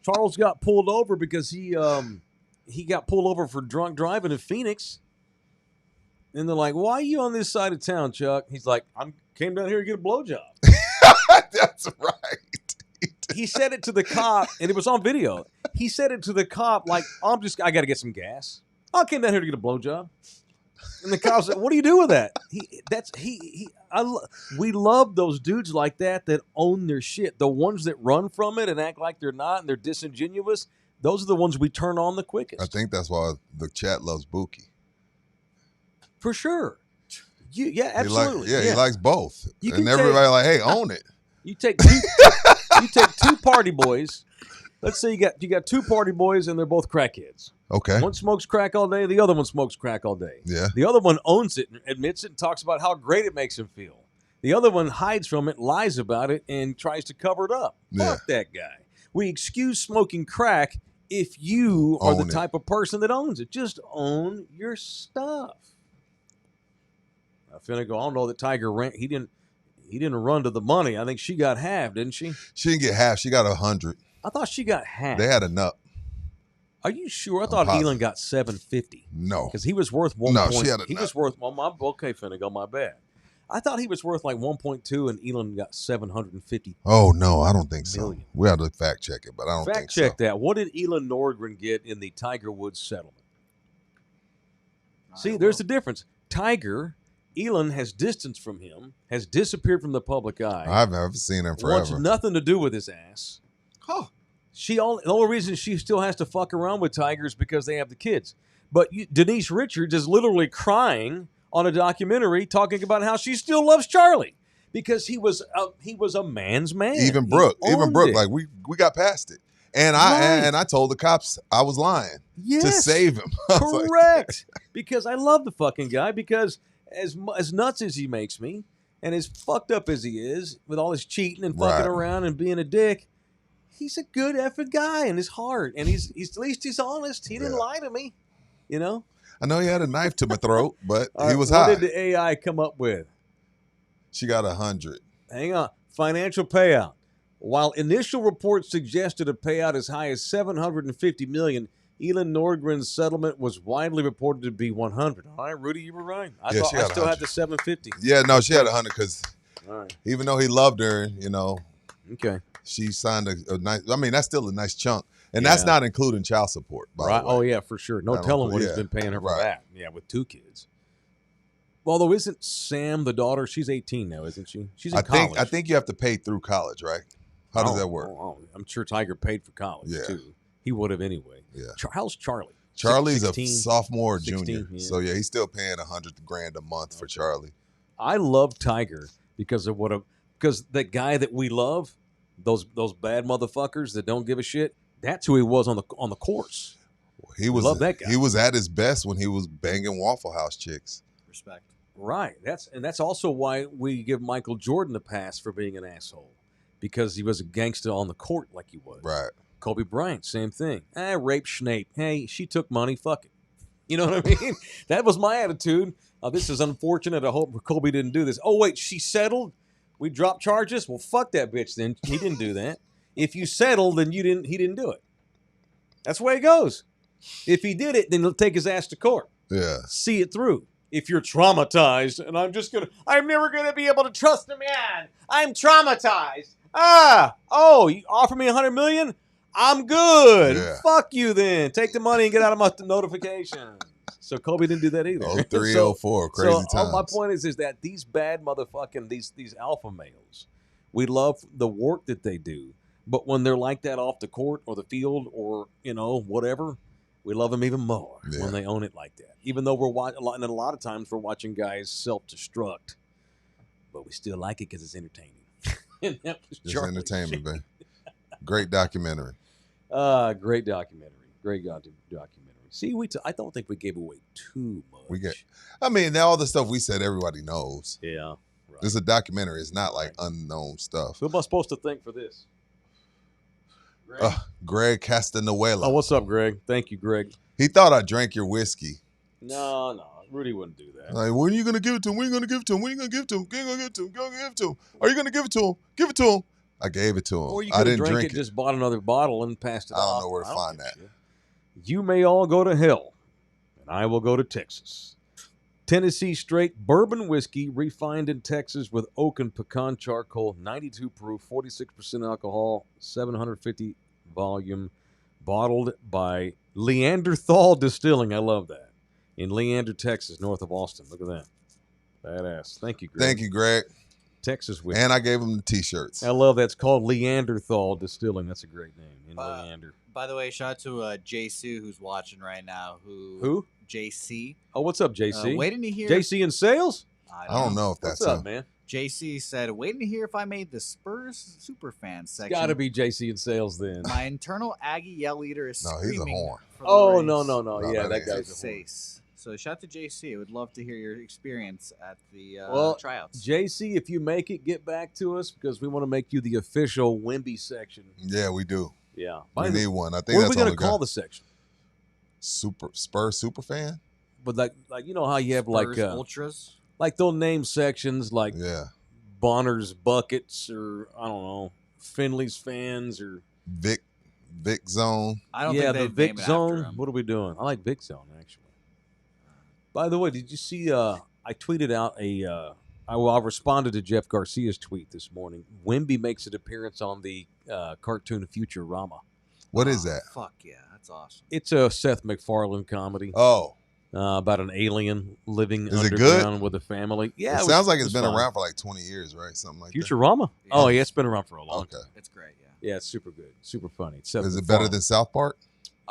Charles got pulled over because he got pulled over for drunk driving in Phoenix. And they're like, why are you on this side of town, Chuck? He's like, I came down here to get a blowjob. That's right. He said it to the cop, and it was on video. He said it to the cop like, I got to get some gas. I came down here to get a blowjob. And the cop said, what do you do with that? We love those dudes like that own their shit. The ones that run from it and act like they're not and they're disingenuous, those are the ones we turn on the quickest. I think that's why the chat loves Buki. For sure. Yeah, absolutely. He likes both. And everybody like, hey, own it. You take two party boys. Let's say you got two party boys and they're both crackheads. Okay. One smokes crack all day, the other one smokes crack all day. Yeah. The other one owns it and admits it and talks about how great it makes him feel. The other one hides from it, lies about it, and tries to cover it up. Yeah. Fuck that guy. We excuse smoking crack if you are the type of person that owns it. Just own your stuff. I don't know that Tiger ran. He didn't run to the money. I think she got half, didn't she? She didn't get half. She got 100. I thought she got half. They had enough. Are you sure? I thought Elon got $750. No, because he was worth 1. No, she had enough. He was worth. Okay, Finnegan, my bad. I thought he was worth like 1.2, and Elon got 750. Oh no, I don't think so. Million. We have to fact check it, but I don't think so. Fact check that. What did Elon Nordgren get in the Tiger Woods settlement? See, there's the difference. Elon has distanced from him, has disappeared from the public eye. I've never seen him forever. Wants nothing to do with his ass. Huh. The only reason she still has to fuck around with Tiger is because they have the kids. But Denise Richards is literally crying on a documentary talking about how she still loves Charlie because he was a man's man. Even Brooke, like we got past it. And I told the cops I was lying to save him. Correct. Because I love the fucking guy because as nuts as he makes me and as fucked up as he is with all his cheating and fucking around and being a dick, he's a good effing guy in his heart. And he's at least he's honest. He didn't lie to me, you know? I know he had a knife to my throat, but he was high. What did the AI come up with? She got 100. Hang on. Financial payout. While initial reports suggested a payout as high as $750 million, Elon Nordgren's settlement was widely reported to be 100. All right, Rudy, you were right. I still had the 750. Yeah, no, she had 100 because even though he loved her, she signed a nice. I mean, that's still a nice chunk, and that's not including child support. By the way. Oh yeah, for sure. No telling what he's been paying her for that. Yeah, with 2 kids. Although isn't Sam the daughter? She's 18 now, isn't she? She's in college. I think you have to pay through college, right? How does that work? I'm sure Tiger paid for college too. He would have anyway. Yeah. How's Charlie? Charlie's 16, a sophomore or 16, junior. yeah. So he's still paying $100,000 a month for Charlie. I love Tiger because that guy that we love, those bad motherfuckers that don't give a shit, that's who he was on the course. Love that guy. He was at his best when he was banging Waffle House chicks. Respect. Right. That's also why we give Michael Jordan a pass for being an asshole. Because he was a gangster on the court like he was. Right. Kobe Bryant, same thing. Rape Snape. Hey, she took money. Fuck it. You know what I mean? That was my attitude. This is unfortunate. I hope Kobe didn't do this. Oh, wait, she settled? We dropped charges? Well, fuck that bitch then. He didn't do that. If you settle, then he didn't do it. That's the way it goes. If he did it, then he'll take his ass to court. Yeah. See it through. If you're traumatized, and I'm never going to be able to trust a man. I'm traumatized. You offer me $100 million? I'm good. Yeah. Fuck you then. Take the money and get out of my notifications. So Kobe didn't do that either. 0304, crazy times. My point is that these bad motherfucking, these alpha males, we love the work that they do. But when they're like that off the court or the field or, whatever, we love them even more when they own it like that. Even though and a lot of times we're watching guys self-destruct. But we still like it because it's entertaining. And that was Just entertainment, man. Great documentary. Great documentary. Great documentary. See, I don't think we gave away too much. All the stuff we said, everybody knows. Yeah. Right. This is a documentary. It's not like unknown stuff. Who am I supposed to thank for this? Greg? Greg Castanuela. Oh, what's up, Greg? Thank you, Greg. He thought I drank your whiskey. No. Rudy wouldn't do that. Like, when are you going to give it to him? When are you going to give it to him? When are you going to give it to him? When are you going to give it to him? Go give it to him. Are you going to give it to him? Give it to him. I gave it to him. Or you I could didn't have drink it, just bought another bottle and passed it off. I don't know where to find that. You may all go to hell, and I will go to Texas. Tennessee straight bourbon whiskey refined in Texas with oak and pecan charcoal, 92 proof, 46% alcohol, 750 volume, bottled by Leanderthal Distilling. I love that. In Leander, Texas, north of Austin. Look at that. Badass. Thank you, Greg. Thank you, Greg. Texas whiskey. And I gave him the T-shirts. I love that. It's called Leanderthal Distilling. That's a great name. In Leander. By the way, shout out to JC who's watching right now. Who? JC. Oh, what's up, JC? Waiting to hear. JC in sales? I don't know if that's what's up, man. JC said, waiting to hear if I made the Spurs superfan section. Got to be JC in sales then. My internal Aggie yell eater is screaming. He's a horn. Oh, no. Yeah, that guy's a horn. So shout out to JC. I would love to hear your experience at the tryouts. JC, if you make it, get back to us because we want to make you the official Wemby section. Yeah, we do. Yeah. We need one. I think what that's are we going to call the section? Spurs Superfan? But like you know how you have Spurs Ultras? Like they'll name sections like Bonner's Buckets or, I don't know, Finley's Fans or Vic Zone. I don't think the Vic Zone. What are we doing? I like Vic Zone, actually. By the way, did you see I tweeted out a I responded to Jeff Garcia's tweet this morning. Wemby makes an appearance on the cartoon Futurama. What is that? Fuck yeah, that's awesome. It's a Seth MacFarlane comedy. Oh. About an alien living Is underground with a family. Yeah, it sounds like it's been around for like 20 years, right? Something like Futurama? that. Oh, yeah, it's been around for a long time. It's great, yeah. Yeah, it's super good. Super funny. Is it better than South Park?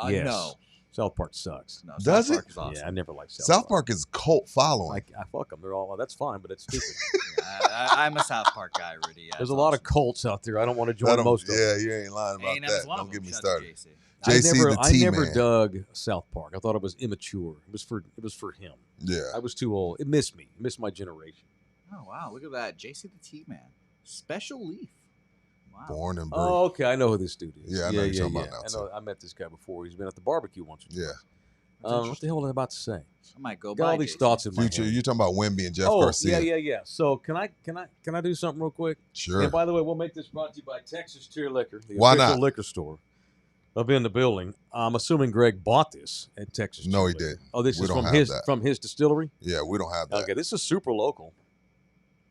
Yes. No. South Park sucks. No, Does South Park it? is awesome. Yeah, I never liked South Park is cult following. I fuck them. They're all, that's fine, but it's stupid. I'm a South Park guy, Rudy. Yeah, There's a lot of cults out there. I don't want to join most of them. Yeah, you ain't lying about A&M that. is one Don't of get them. me Shout started. out to JC, I never dug South Park. I thought it was immature. It was for him. Yeah. I was too old. It missed me. It missed my generation. Oh wow, look at that. JC the T-Man. Special Leaf. Wow. Born and bred. Oh, okay. I know who this dude is. Yeah, I know you're talking about now, I know. I met this guy before. He's been at the barbecue once. Or Yeah. what the hell was I about to say? I might go Got by all these JC. thoughts in my Future, head. you're talking about Wemby and Jeff Oh, Garcia. yeah. So can I do something real quick? Sure. And by the way, we'll make this brought to you by Texas Tier Liquor, the Why official not? liquor store of In the Building. I'm assuming Greg bought this at Texas. No, Tier he Liquor. didn't. Oh, this We is don't from have that. his distillery. Yeah, we don't have that. Okay, this is super local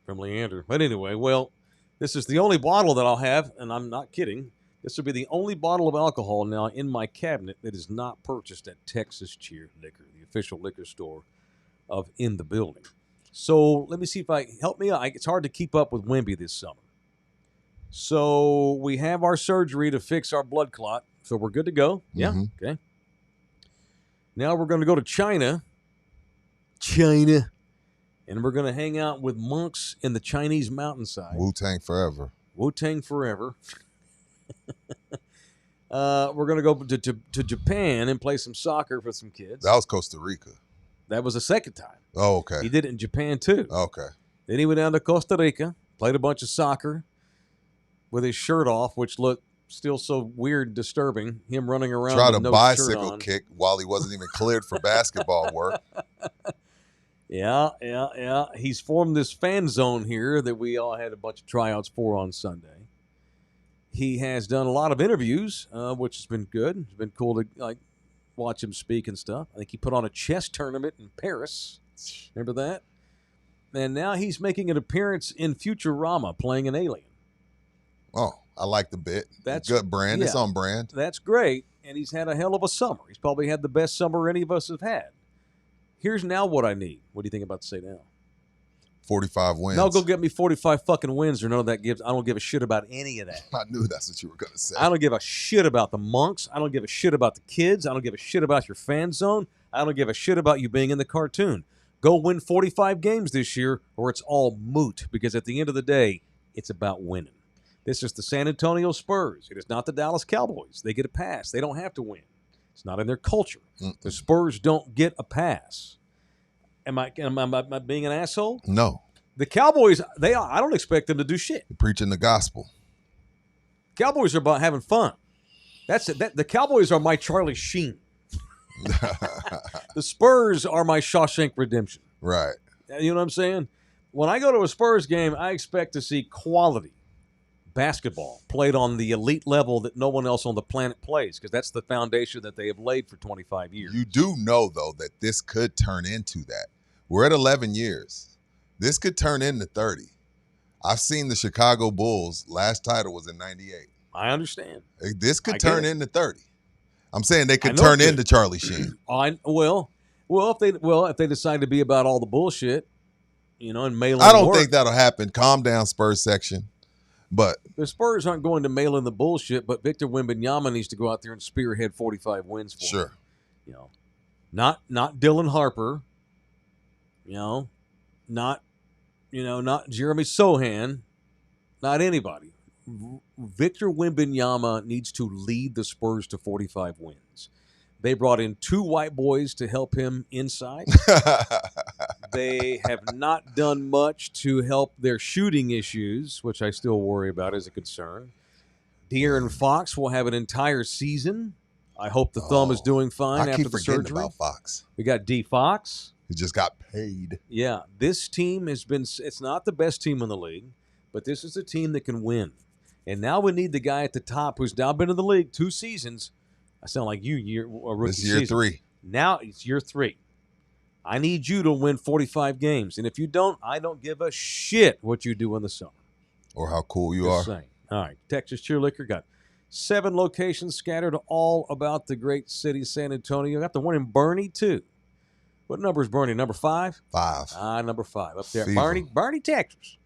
from Leander. But anyway, well, this is the only bottle that I'll have, and I'm not kidding. This will be the only bottle of alcohol now in my cabinet that is not purchased at Texas Cheer Liquor, the official liquor store of In the Building. So let me see if help me out. It's hard to keep up with Wemby this summer. So we have our surgery to fix our blood clot, so we're good to go. Yeah, okay. Now we're going to go to China, and we're going to hang out with monks in the Chinese mountainside. Wu-Tang forever. Wu-Tang forever. We're going to go to Japan and play some soccer for some kids. That was Costa Rica. That was the second time. Oh, okay. He did it in Japan, too. Okay. Then he went down to Costa Rica, played a bunch of soccer with his shirt off, which looked still so weird, disturbing. Him running around Tried with a no bicycle shirt on. kick while he wasn't even cleared for basketball work. Yeah. He's formed this fan zone here that we all had a bunch of tryouts for on Sunday. He has done a lot of interviews, which has been good. It's been cool to watch him speak and stuff. I think he put on a chess tournament in Paris. Remember that? And now he's making an appearance in Futurama playing an alien. Oh, I like the bit. That's good brand. It's on brand. That's great. And he's had a hell of a summer. He's probably had the best summer any of us have had. Here's now what I need. What do you think about to say now? 45 wins. No, go get me 45 fucking wins or none of that gives. I don't give a shit about any of that. I knew that's what you were going to say. I don't give a shit about the monks. I don't give a shit about the kids. I don't give a shit about your fan zone. I don't give a shit about you being in the cartoon. Go win 45 games this year or it's all moot because at the end of the day, it's about winning. This is the San Antonio Spurs. It is not the Dallas Cowboys. They get a pass. They don't have to win. It's not in their culture. The Spurs don't get a pass. Am I being an asshole? No. The Cowboys, I don't expect them to do shit. You're preaching the gospel. Cowboys are about having fun. That's it. The Cowboys are my Charlie Sheen. The Spurs are my Shawshank Redemption. Right. You know what I'm saying? When I go to a Spurs game, I expect to see quality basketball played on the elite level that no one else on the planet plays because that's the foundation that they have laid for 25 years. You do know, though, that this could turn into that. We're at 11 years. This could turn into 30. I've seen the Chicago Bulls. Last title was in 98. I understand. This could turn into 30. I'm saying they could I know turn it could. into Charlie Sheen. Well, if they decide to be about all the bullshit, and mail in I don't work, think that'll happen. Calm down, Spurs section. But the Spurs aren't going to mail in the bullshit, but Victor Wembanyama needs to go out there and spearhead 45 wins for sure. them. Not Dylan Harper, not Jeremy Sohan, not anybody. Victor Wembanyama needs to lead the Spurs to 45 wins. They brought in 2 white boys to help him inside. They have not done much to help their shooting issues, which I still worry about as a concern. De'Aaron Fox will have an entire season. I hope the thumb is doing fine after the surgery. I keep forgetting about Fox. We got D. Fox. He just got paid. Yeah, this team it's not the best team in the league, but this is a team that can win. And now we need the guy at the top who's now been in the league 2 seasons. I sound like you, rookie This year season. 3. Now it's year 3. I need you to win 45 games. And if you don't, I don't give a shit what you do in the summer. Or how cool you Just are. saying. All right. Texas Cheer Liquor got 7 locations scattered all about the great city, San Antonio. Got the one in Bernie, too. What number is Bernie? Number 5? 5. Number 5. Up there. Fever. Bernie, Texas.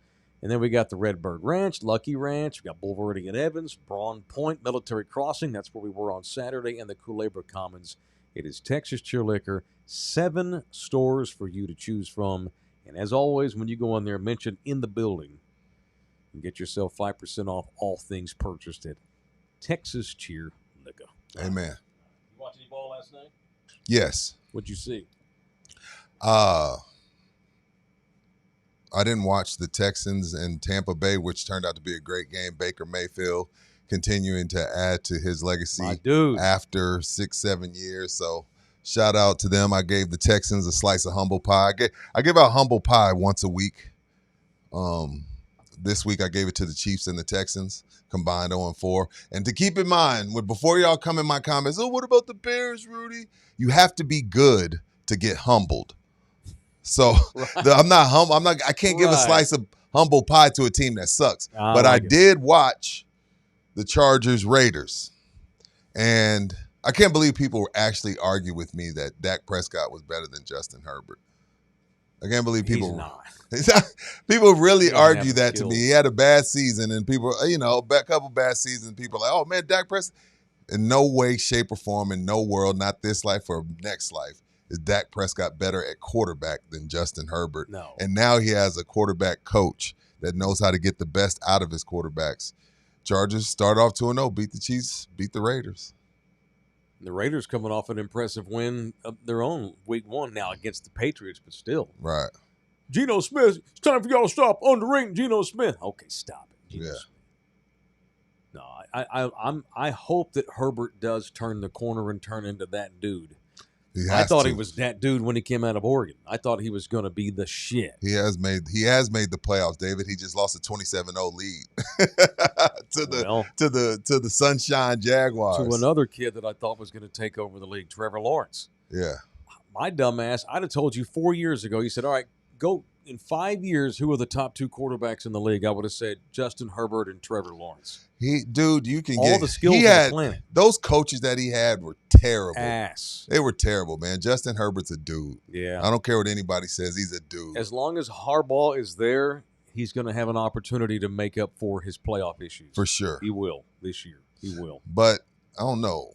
And then we got the Redbird Ranch, Lucky Ranch. We got Boulevardian and Evans, Braun Point, Military Crossing. That's where we were on Saturday. And the Culebra Commons. It is Texas Cheer Liquor. 7 stores for you to choose from. And as always, when you go on there, mention in the building and get yourself 5% off all things purchased at Texas Cheer Liquor. Amen. You watch any ball last night? Yes. What'd you see? I didn't watch the Texans and Tampa Bay, which turned out to be a great game. Baker Mayfield continuing to add to his legacy after 6-7 years. So shout out to them. I gave the Texans a slice of humble pie. I give out humble pie once a week. This week I gave it to the Chiefs and the Texans, combined 0-4. And to keep in mind, before y'all come in my comments, oh, what about the Bears, Rudy? You have to be good to get humbled. So I'm not humble. I can't give a slice of humble pie to a team that sucks. But I did watch the Chargers Raiders, and I can't believe people actually argue with me that Dak Prescott was better than Justin Herbert. I can't believe people. He's not. People really argue that to me. He had a bad season, and people, a couple bad seasons. People are like, oh man, Dak Prescott. In no way, shape, or form, in no world, not this life or next life, is Dak Prescott better at quarterback than Justin Herbert. No. And now he has a quarterback coach that knows how to get the best out of his quarterbacks. Chargers start off 2-0, beat the Chiefs, beat the Raiders. The Raiders coming off an impressive win of their own week 1 now against the Patriots, but still. Right. Geno Smith, it's time for y'all to stop underrating Geno Smith. Okay, stop it. Geno Smith. No, I hope that Herbert does turn the corner and turn into that dude. I thought he was that dude when he came out of Oregon. I thought he was going to be the shit. He has made the playoffs, David. He just lost a 27-0 lead to the Sunshine Jaguars. To another kid that I thought was going to take over the league, Trevor Lawrence. Yeah. My dumb ass, I'd have told you 4 years ago, you said, all right, go in 5 years, who are the top 2 quarterbacks in the league? I would have said Justin Herbert and Trevor Lawrence. You can all get the skills on the planet. Those coaches that he had were terrible. Ass. They were terrible, man. Justin Herbert's a dude. Yeah. I don't care what anybody says. He's a dude. As long as Harbaugh is there, he's going to have an opportunity to make up for his playoff issues. For sure. He will this year. He will. But I don't know.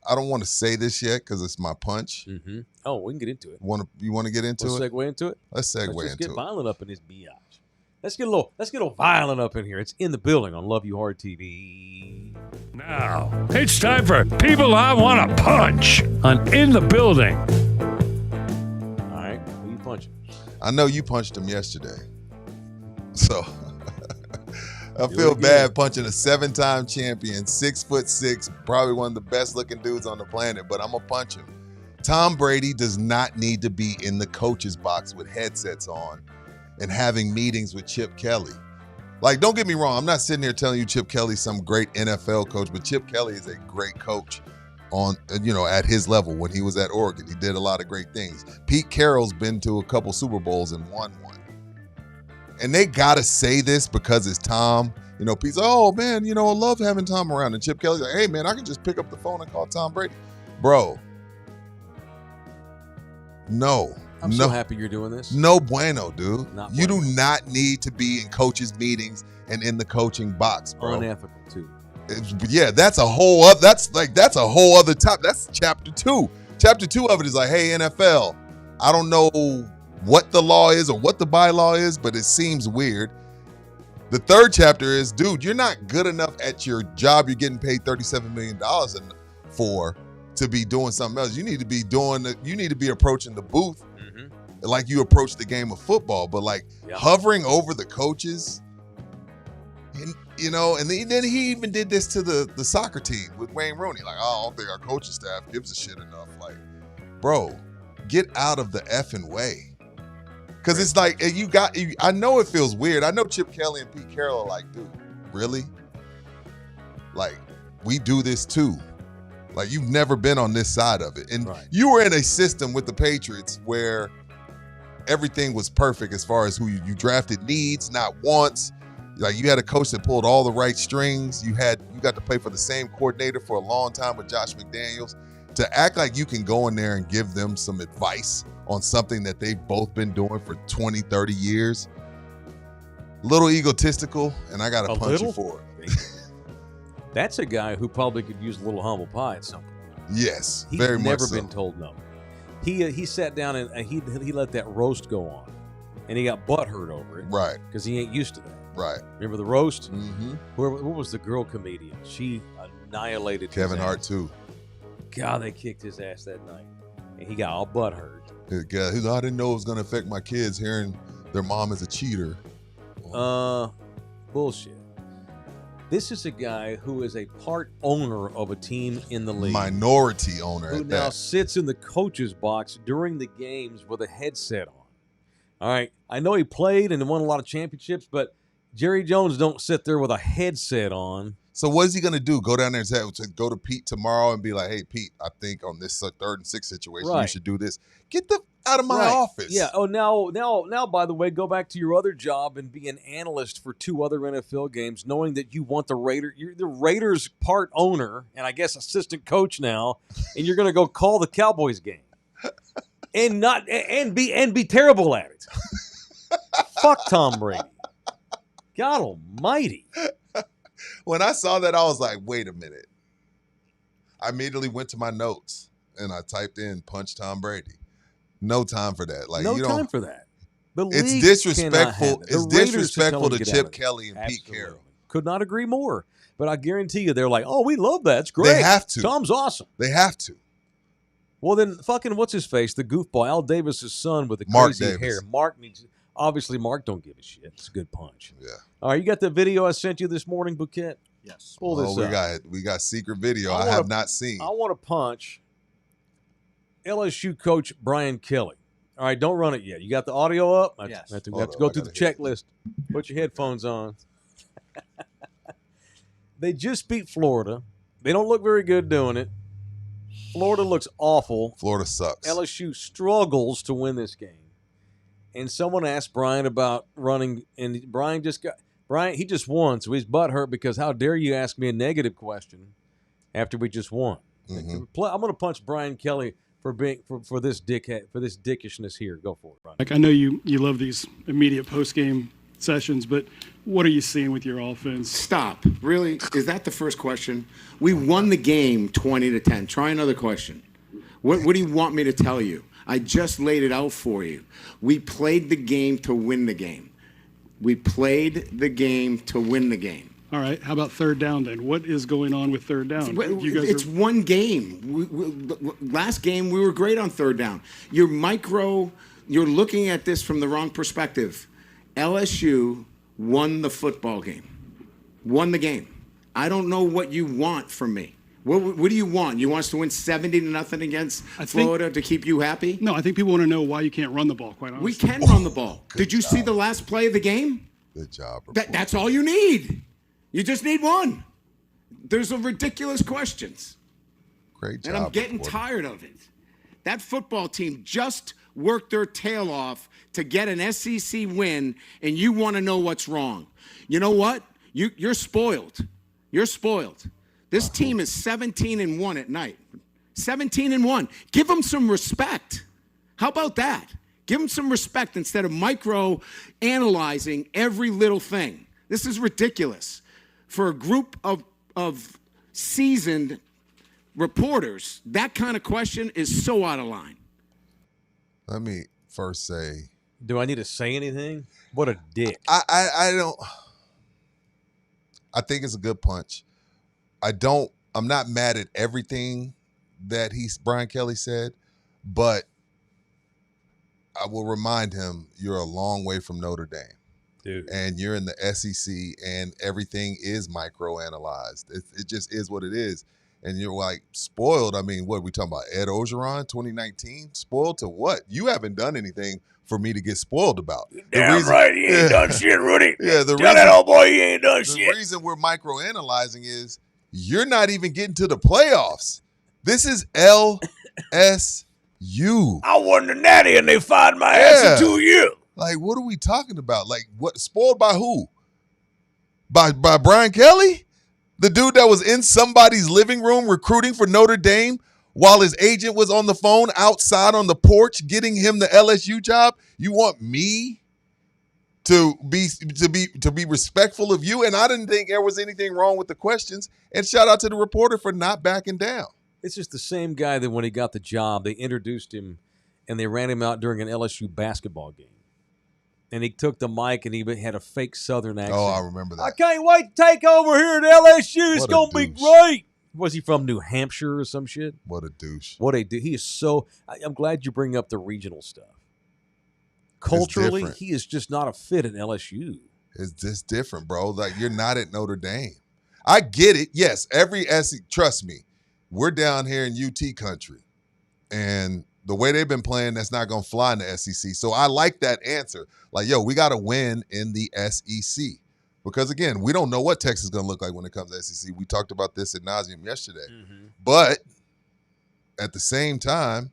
I don't want to say this yet because it's my punch. Mm-hmm. Oh, we can get into it. You want to get into it? Let's segue into it. Let's segue into it. Let's get violent up in this biatch. Let's get a little violent up in here. It's in the building on Love You Hard TV. Now, it's time for People I Want to Punch on In the Building. All right, who you punching? I know you punched him yesterday. So I feel bad punching a 7-time champion, 6'6", probably one of the best looking dudes on the planet, but I'm going to punch him. Tom Brady does not need to be in the coach's box with headsets on and having meetings with Chip Kelly. Like, don't get me wrong. I'm not sitting here telling you Chip Kelly's some great NFL coach, but Chip Kelly is a great coach at his level. When he was at Oregon, he did a lot of great things. Pete Carroll's been to a couple Super Bowls and won one. And they got to say this because it's Tom. Pete's like, oh, man, I love having Tom around. And Chip Kelly's like, hey, man, I can just pick up the phone and call Tom Brady. Bro. No. I'm so happy you're doing this. No bueno, dude. You do not need to be in coaches' meetings and in the coaching box, bro. Unethical, too. That's a whole other. That's a whole other topic. That's chapter 2. Chapter 2 of it is like, hey, NFL, I don't know what the law is or what the bylaw is, but it seems weird. The third chapter is, dude, you're not good enough at your job. You're getting paid $37 million for to be doing something else. You need to be approaching the booth like you approach the game of football, but hovering over the coaches, and then he even did this to the soccer team with Wayne Rooney. Like, oh, I don't think our coaching staff gives a shit enough. Like, bro, get out of the effing way. Because it's like, I know it feels weird. I know Chip Kelly and Pete Carroll are like, dude, really? Like, we do this too. Like, you've never been on this side of it. And Right. you were in a system with the Patriots where everything was perfect as far as who you drafted needs, not wants. Like, you had a coach that pulled all the right strings. You got to play for the same coordinator for a long time with Josh McDaniels. To act like you can go in there and give them some advice on something that they've both been doing for 20, 30 years, little egotistical, and I got to punch you for it. That's a guy who probably could use a little humble pie at some point. Yes, He's very much never so. been told no. He sat down and he let that roast go on, and he got butthurt over it. Right. Because he ain't used to that. Right. Remember the roast? Mm-hmm. What was the girl comedian? She annihilated Kevin his Hart, ass. too. God, they kicked his ass that night, and he got all butthurt. Yeah, I didn't know it was going to affect my kids hearing their mom is a cheater. Bullshit. This is a guy who is a part owner of a team in the league. Minority owner who at now that. sits in the coach's box during the games with a headset on. All right, I know he played and won a lot of championships, but Jerry Jones don't sit there with a headset on. So what is he going to do? Go down there and say, go to Pete tomorrow and be like, hey, Pete, I think on this 3rd and 6 situation, you Right. should do this. Get the out of my Right. office. Yeah. Oh, now, by the way, go back to your other job and be an analyst for 2 other NFL games, knowing that you want you're the Raiders part owner and I guess assistant coach now, and you're going to go call the Cowboys game, and be terrible at it. Fuck Tom Brady. God Almighty. When I saw that, I was like, wait a minute. I immediately went to my notes and I typed in punch Tom Brady. No time for that. Like, No you time don't. for that. The It's league disrespectful. cannot have it. The It's Raiders disrespectful should to tell him Chip get out of it. Kelly and Pete Absolutely. Carroll. Could not agree more. But I guarantee you, they're like, oh, we love that. It's great. They have to. Tom's awesome. They have to. Well, then fucking what's his face? The goofball, Al Davis's son with the Mark crazy Davis. hair. Mark needs. Obviously, Mark don't give a shit. It's a good punch. Yeah. All right, you got the video I sent you this morning, Bouquet? Yes. Pull this up. We got secret video I I wanna- have not seen. I want to punch LSU coach Brian Kelly. All right, don't run it yet. You got the audio up? Yes. I have to Hold go on, I through the gotta hear checklist. Put your headphones on. They just beat Florida. They don't look very good doing it. Florida looks awful. Florida sucks. LSU struggles to win this game. And someone asked Brian about running, and Brian he just won, so he's butthurt because how dare you ask me a negative question after we just won? Mhm. I'm going to punch Brian Kelly for this dickishness here. Go for it, Brian. Like, I know you love these immediate post-game sessions, but what are you seeing with your offense? Stop. Really? Is that the first question? We won the game 20-10. Try another question. What do you want me to tell you? I just laid it out for you. We played the game to win the game. We played the game to win the game. All right, how about third down then? What is going on with third down? It's one game. Last game, we were great on third down. You're looking at this from the wrong perspective. LSU won the football game. Won the game. I don't know what you want from me. What do you want? You want us to win 70-0 against Florida to keep you happy? No, I think people want to know why you can't run the ball, quite honestly. We can run the ball. Did you see the last play of the game? Good job. That's all you need. You just need one. There's a ridiculous questions. Great job. And I'm getting reporter. tired of it. That football team just worked their tail off to get an SEC win, and you want to know what's wrong. You know what? You're spoiled. You're spoiled. This team is 17-1 at night. 17-1. Give them some respect. How about that? Give them some respect instead of micro-analyzing every little thing. This is ridiculous. For a group of seasoned reporters, that kind of question is so out of line. Let me first say, Do I need to say anything? What a dick. I don't. I think it's a good punch. I'm not mad at everything that Brian Kelly said, but I will remind him you're a long way from Notre Dame. Dude. And you're in the SEC and everything is microanalyzed. It just is what it is. And you're like spoiled. I mean, what are we talking about? Ed Ogeron, 2019? Spoiled to what? You haven't done anything for me to get spoiled about. Right, he ain't done shit, Rudy. Yeah, Tell that old boy he ain't done the shit. reason we're microanalyzing is you're not even getting to the playoffs. This is LSU. I won the natty and they fired my ass in 2 years. Like, what are we talking about? Like, what? Spoiled by who? By Brian Kelly? The dude that was in somebody's living room recruiting for Notre Dame while his agent was on the phone outside on the porch getting him the LSU job? You want me to be respectful of you? And I didn't think there was anything wrong with the questions. And shout out to the reporter for not backing down. It's just the same guy that when he got the job, they introduced him and they ran him out during an LSU basketball game. And he took the mic and he had a fake Southern accent. Oh, I remember that. I can't wait to take over here at LSU. It's going to be great. Was he from New Hampshire or some shit? What a douche. What a dude. He is so – I'm glad you bring up the regional stuff. Culturally, he is just not a fit at LSU. It's just different, bro. Like, you're not at Notre Dame. I get it. Yes, every SEC – trust me, we're down here in UT country. And – the way they've been playing, that's not going to fly in the SEC. So I like that answer. Like, yo, we got to win in the SEC. Because, again, we don't know what Texas is going to look like when it comes to SEC. We talked about this ad nauseum yesterday. Mm-hmm. But at the same time,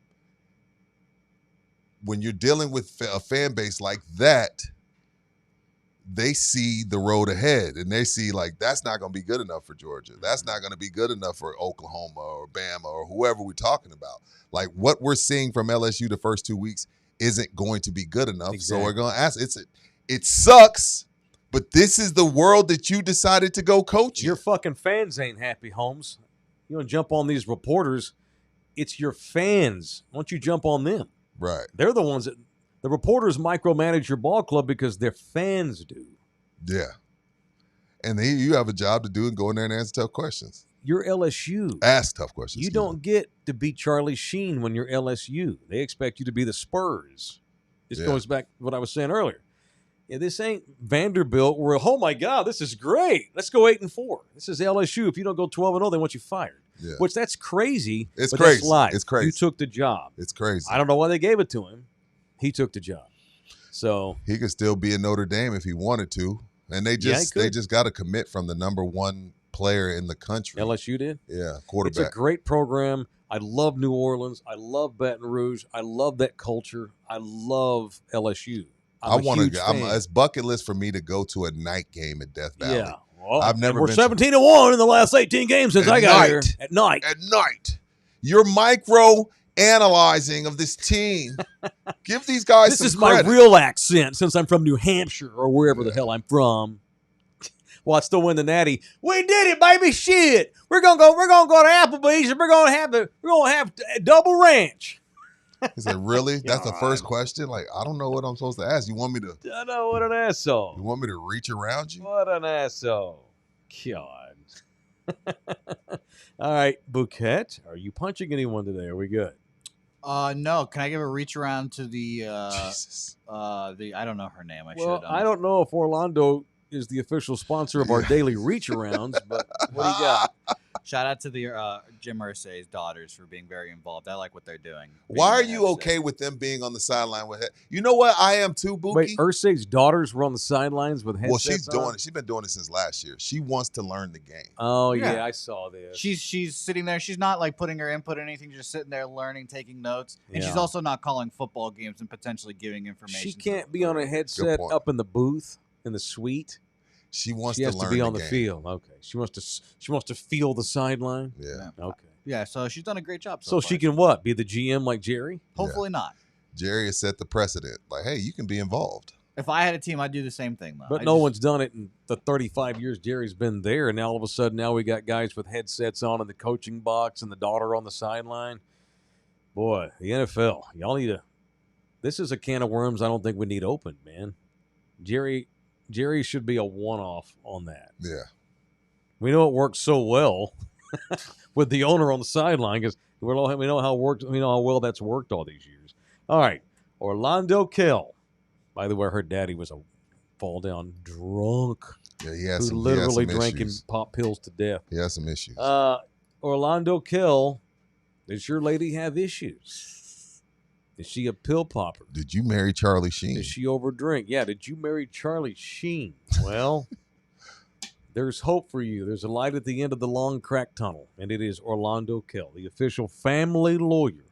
when you're dealing with a fan base like that, they see the road ahead. And they see, like, that's not going to be good enough for Georgia. That's not going to be good enough for Oklahoma or Bama or whoever we're talking about. Like, what we're seeing from LSU the first 2 weeks isn't going to be good enough. Exactly. So we're going to ask. It sucks, but this is the world that you decided to go coach. Your fucking fans ain't happy, Holmes. You don't jump on these reporters. It's your fans. Why don't you jump on them? Right. They're the ones that – the reporters micromanage your ball club because their fans do. Yeah. And you have a job to do and go in there and answer tough questions. You're LSU. Ask tough questions. You don't get to be Charlie Sheen when you're LSU. They expect you to be the Spurs. This goes back to what I was saying earlier. Yeah, this ain't Vanderbilt where, oh, my God, this is great. Let's go 8-4. This is LSU. If you don't go 12-0, they want you fired. Yeah. Which that's crazy. It's crazy. That's life. It's crazy. You took the job. It's crazy. I don't know why they gave it to him. He took the job. So he could still be in Notre Dame if he wanted to. And they just got to commit from the number one player in the country. LSU did? Yeah, quarterback. It's a great program. I love New Orleans. I love Baton Rouge. I love that culture. I love LSU. It's bucket list for me to go to a night game at Death Valley. Yeah. Well, I've never we're 17-1 in the last 18 games since I got here. At night. At night. You're micro-analyzing of this team. Give these guys some credit. This is my real accent since I'm from New Hampshire or wherever the hell I'm from. Well, I still win the natty. We did it, baby. Shit. We're gonna go to Applebee's and we're gonna have double ranch. He said, really? That's the first question? Like, I don't know what I'm supposed to ask. You want me to I know, what an asshole. You want me to reach around you? What an asshole. God. All right, Bouquet. Are you punching anyone today? Are we good? No. Can I give a reach around to the Jesus. I don't know her name. I don't know if Orlando is the official sponsor of our daily reach arounds, but what do you got? Shout out to the Jim Irsay's daughters for being very involved. I like what they're doing. Why are you okay with them being on the sideline with You know what? I am too, Buki. Wait, Irsay's daughters were on the sidelines with headsets. Well, she's doing it. She's been doing it since last year. She wants to learn the game. Oh yeah, I saw this. She's sitting there. She's not like putting her input or anything. Just sitting there learning, taking notes, and she's also not calling football games and potentially giving information. She can't be on a headset up in the booth in the suite. She wants to learn. She has to be on the game. field. Okay. She wants to feel the sideline. Yeah. Okay. Yeah. So she's done a great job. So she can what? Be the GM like Jerry? Hopefully not. Jerry has set the precedent. Like, hey, you can be involved. If I had a team, I'd do the same thing, though. But no one's done it in the 35 years Jerry's been there, and now all of a sudden, we got guys with headsets on in the coaching box and the daughter on the sideline. Boy, the NFL, y'all need to. This is a can of worms. I don't think we need opened, man. Jerry should be a one-off on that. Yeah. We know it works so well with the owner on the sideline because we know how well that's worked all these years. All right, Orlando Kell. By the way, her daddy was a fall-down drunk. Yeah, he has who literally drank him pop pills to death. He has some issues. Orlando Kell, does your lady have issues? Is she a pill popper? Did you marry Charlie Sheen? Did she overdrink? Yeah, did you marry Charlie Sheen? Well, There's hope for you. There's a light at the end of the long crack tunnel, and it is Orlando Kell, the official family lawyer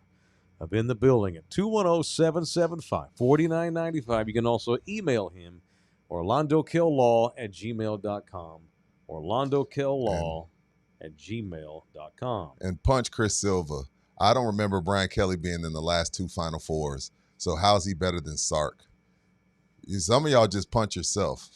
of In the Building at 210-775-4995. You can also email him, orlandokilllaw@gmail.com, orlandokilllaw@gmail.com. And punch Chris Silva. I don't remember Brian Kelly being in the last 2 Final Fours, so how's he better than Sark? Some of y'all just punch yourself.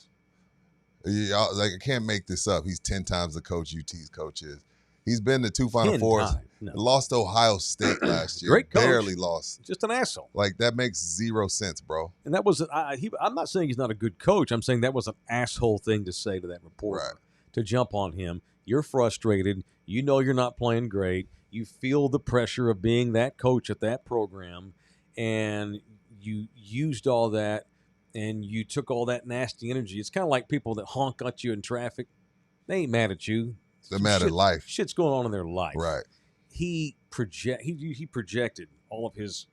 Y'all, like, I can't make this up. He's 10 times the coach UT's coach is. He's been to 2 Final Fours. No. Lost to Ohio State last year. Great coach. Barely lost. Just an asshole. Like, that makes 0 sense, bro. And that was I'm not saying he's not a good coach. I'm saying that was an asshole thing to say to that reporter. Right. To jump on him. You're frustrated. You know you're not playing great. You feel the pressure of being that coach at that program, and you used all that, and you took all that nasty energy. It's kind of like people that honk at you in traffic. They ain't mad at you. They're mad at life. Shit's going on in their life. Right. He projected all of his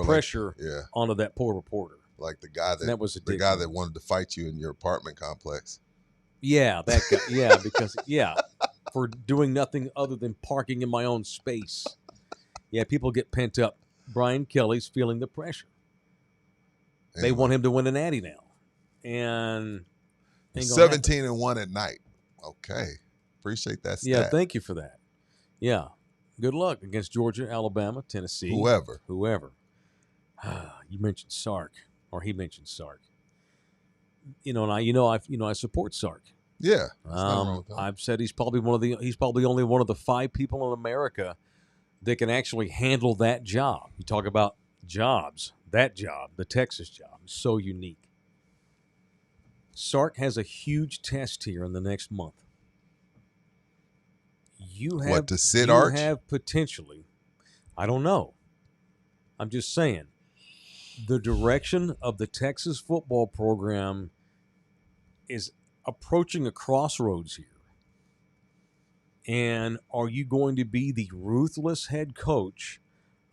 pressure onto that poor reporter. Like the guy that was the guy that wanted to fight you in your apartment complex. Yeah, that guy. Yeah, because for doing nothing other than parking in my own space. Yeah, people get pent up. Brian Kelly's feeling the pressure. Anyway. They want him to win a natty now, and 17-1 at night. Okay, appreciate that stat. Yeah, thank you for that. Yeah, good luck against Georgia, Alabama, Tennessee, whoever. You mentioned Sark, or he mentioned Sark. I support Sark. Yeah, I've said he's probably only one of the 5 people in America that can actually handle that job. You talk about jobs, that job, the Texas job, is so unique. Sark has a huge test here in the next month. You have potentially, I don't know. I'm just saying, the direction of the Texas football program is approaching a crossroads here. And are you going to be the ruthless head coach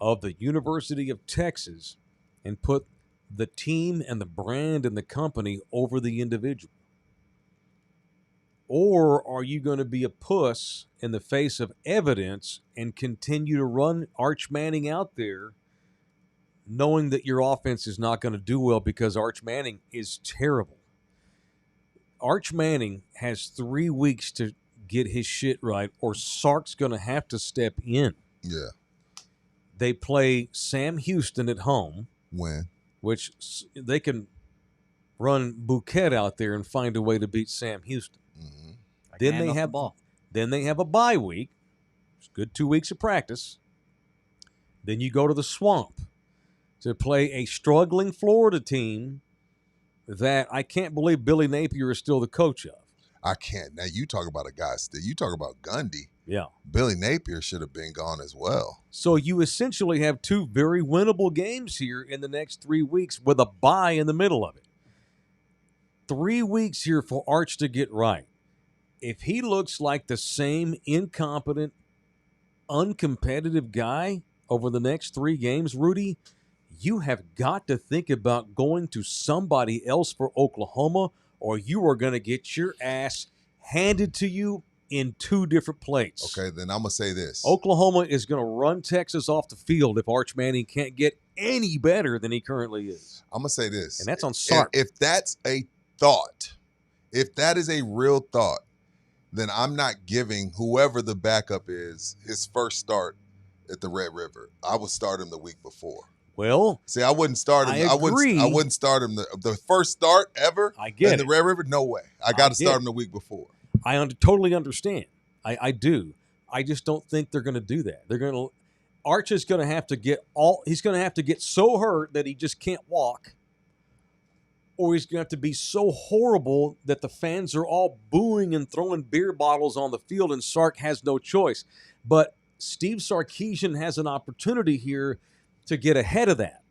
of the University of Texas and put the team and the brand and the company over the individual? Or are you going to be a puss in the face of evidence and continue to run Arch Manning out there knowing that your offense is not going to do well because Arch Manning is terrible? Arch Manning has 3 weeks to get his shit right, or Sark's going to have to step in. Yeah. They play Sam Houston at home. When? Which they can run Bouquet out there and find a way to beat Sam Houston. Mm-hmm. Then they have a bye week. It's good 2 weeks of practice. Then you go to the Swamp to play a struggling Florida team that I can't believe Billy Napier is still the coach of. I can't. Now, you talk about a guy, you talk about Gundy. Yeah. Billy Napier should have been gone as well. So you essentially have 2 very winnable games here in the next 3 weeks with a bye in the middle of it. 3 weeks here for Arch to get right. If he looks like the same incompetent, uncompetitive guy over the next 3 games, Rudy, you have got to think about going to somebody else for Oklahoma, or you are going to get your ass handed to you in 2 different plates. Okay, then I'm going to say this. Oklahoma is going to run Texas off the field if Arch Manning can't get any better than he currently is. I'm going to say this. And that's on Sark. If that's a thought, if that is a real thought, then I'm not giving whoever the backup is his first start at the Red River. I would start him the week before. Well, see, I wouldn't start him. I wouldn't start him the first start ever. I get in the Red River. No way. I got to start him the week before. I totally understand. I do. I just don't think they're going to do that. Arch is going to have to he's going to have to get so hurt that he just can't walk, or he's going to have to be so horrible that the fans are all booing and throwing beer bottles on the field and Sark has no choice. But Steve Sarkisian has an opportunity here to get ahead of that.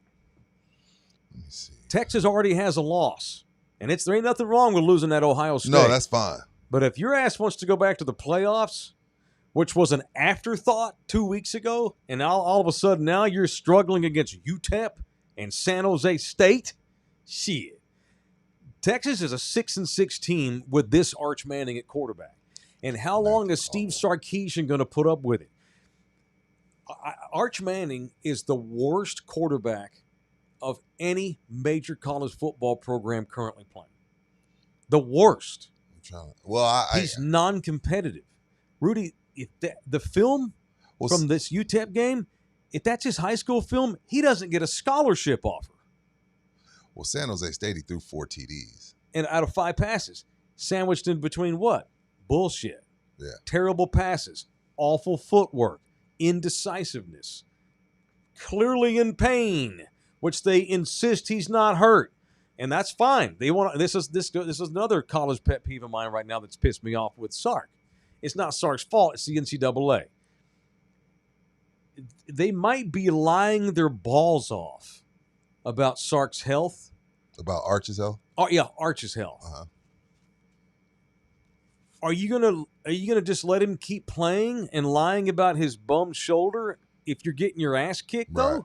Let me see. Texas already has a loss, and there ain't nothing wrong with losing at Ohio State. No, that's fine. But if your ass wants to go back to the playoffs, which was an afterthought 2 weeks ago, and now all of a sudden now you're struggling against UTEP and San Jose State, shit. Texas is a 6-6 team with this Arch Manning at quarterback. And how long is Steve Sarkisian going to put up with it? Arch Manning is the worst quarterback of any major college football program currently playing. The worst. He's non-competitive. Rudy, if the film from this UTEP game, if that's his high school film, he doesn't get a scholarship offer. Well, San Jose State, he threw 4 TDs. And out of 5 passes, sandwiched in between what? Bullshit. Yeah. Terrible passes, awful footwork, indecisiveness, clearly in pain, which they insist he's not hurt. And that's fine. They want this is another college pet peeve of mine right now that's pissed me off with Sark. It's not Sark's fault. It's the NCAA. They might be lying their balls off about Sark's health. About Arch's health? Oh yeah, Arch's health. Uh-huh. Are you gonna just let him keep playing and lying about his bum shoulder if you're getting your ass kicked though? Right.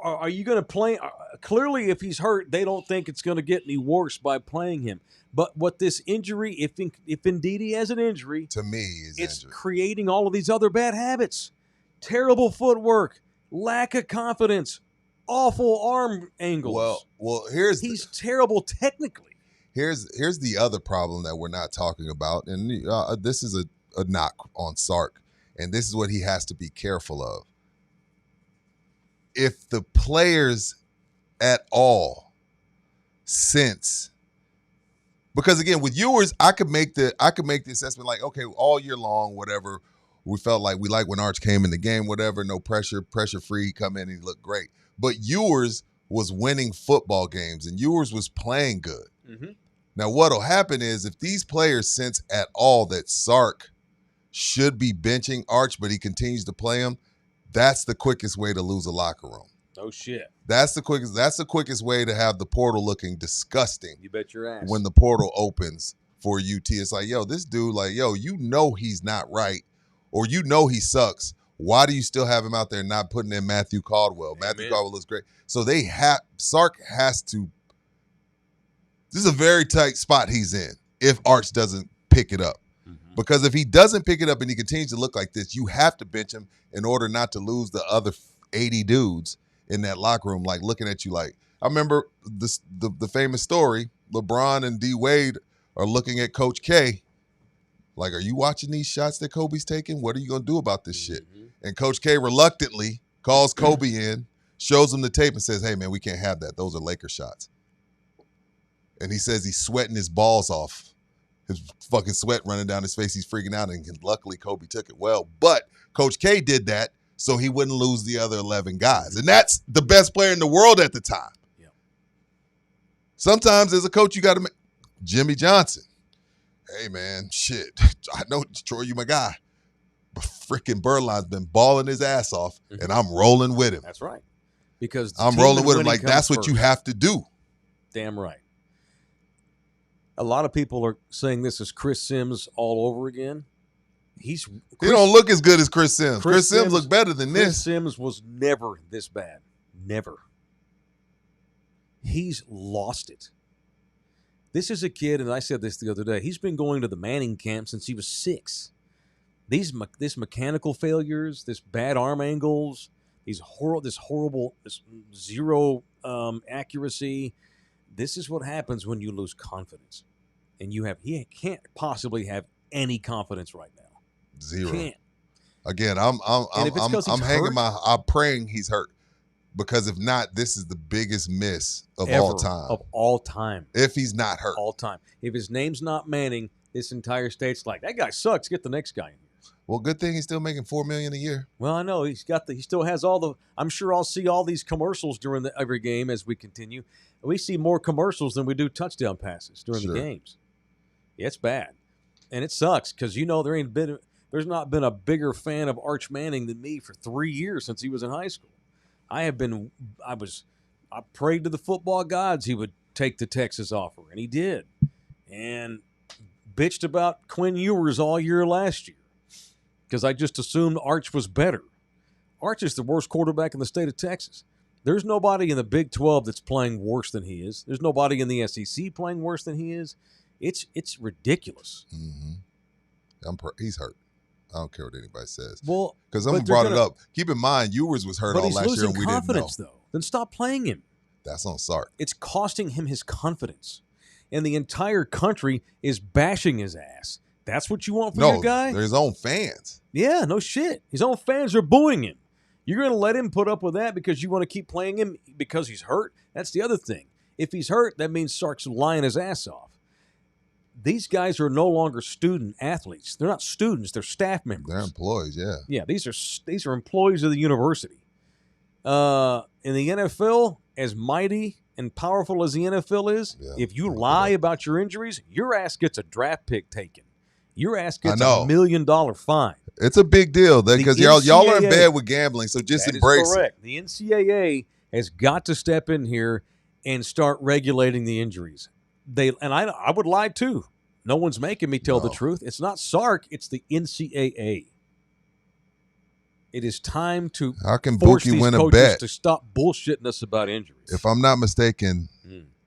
Are you going to play? Clearly, if he's hurt, they don't think it's going to get any worse by playing him. But what this injury, if indeed he has an injury, to me, it's creating all of these other bad habits: terrible footwork, lack of confidence, awful arm angles. Well, he's terrible technically. Here's the other problem that we're not talking about, and this is a knock on Sark, and this is what he has to be careful of. If the players at all sense, because again with Ewers, I could make the assessment like, okay, all year long, whatever, we felt like we liked when Arch came in the game, whatever, no pressure free, come in and he looked great. But Ewers was winning football games and Ewers was playing good. Mm-hmm. Now what'll happen is if these players sense at all that Sark should be benching Arch, but he continues to play him, that's the quickest way to lose a locker room. Oh shit. That's the quickest way to have the portal looking disgusting. You bet your ass. When the portal opens for UT, it's like, yo, this dude, like, yo, you know he's not right, or you know he sucks. Why do you still have him out there not putting in Matthew Caldwell? Amen. Matthew Caldwell looks great. So Sark has to. This is a very tight spot he's in if Arch doesn't pick it up. Because if he doesn't pick it up and he continues to look like this, you have to bench him in order not to lose the other 80 dudes in that locker room, like looking at you like. I remember the famous story, LeBron and D. Wade are looking at Coach K like, are you watching these shots that Kobe's taking? What are you going to do about this shit? And Coach K reluctantly calls Kobe in, shows him the tape and says, hey, man, we can't have that. Those are Laker shots. And he says he's sweating his balls off. His fucking sweat running down his face. He's freaking out, and luckily Kobe took it well. But Coach K did that so he wouldn't lose the other 11 guys. And that's the best player in the world at the time. Yeah. Sometimes as a coach, you got to make Jimmy Johnson. Hey, man, shit. I know, Troy, you my guy. But freaking Berline's been balling his ass off, and I'm rolling with him. That's right. Because I'm rolling with him like that's what you have to do. Damn right. A lot of people are saying this is Chris Sims all over again. He don't look as good as Chris Sims. Chris Sims looked better than this. Chris Sims was never this bad. Never. He's lost it. This is a kid, and I said this the other day, he's been going to the Manning camp since he was 6. This mechanical failures, this bad arm angles, this horrible zero accuracy. This is what happens when you lose confidence, and he can't possibly have any confidence right now. Zero. Can't. Again, I'm praying he's hurt, because if not, this is the biggest miss of all time. Of all time. If he's not hurt. All time. If his name's not Manning, this entire state's like, that guy sucks. Get the next guy in here. Well, good thing he's still making $4 million a year. Well, I know he still has all the. I'm sure I'll see all these commercials during every game as we continue. We see more commercials than we do touchdown passes during the games. Yeah, it's bad, and it sucks because there's not been a bigger fan of Arch Manning than me for 3 years since he was in high school. I prayed to the football gods he would take the Texas offer, and he did, and bitched about Quinn Ewers all year last year, because I just assumed Arch was better. Arch is the worst quarterback in the state of Texas. There's nobody in the Big 12 that's playing worse than he is. There's nobody in the SEC playing worse than he is. It's ridiculous. Mm-hmm. He's hurt. I don't care what anybody says. Well, because someone brought it up. Keep in mind, Ewers was hurt all last year, and we didn't know. Though. Then stop playing him. That's on Sark. It's costing him his confidence, and the entire country is bashing his ass. That's what you want from your guy? They're his own fans. Yeah, no shit. His own fans are booing him. You're going to let him put up with that because you want to keep playing him because he's hurt? That's the other thing. If he's hurt, that means Sark's lying his ass off. These guys are no longer student athletes. They're not students. They're staff members. They're employees, yeah. Yeah, these are employees of the university. In the NFL, as mighty and powerful as the NFL is, if you lie about your injuries, your ass gets a draft pick taken. Your ass gets a $1 million fine. It's a big deal because y'all are in bed with gambling, so just embrace it. The NCAA has got to step in here and start regulating the injuries. I would lie too. No one's making me tell the truth. It's not Sark. It's the NCAA. It is time to force these coaches to stop bullshitting us about injuries. If I'm not mistaken,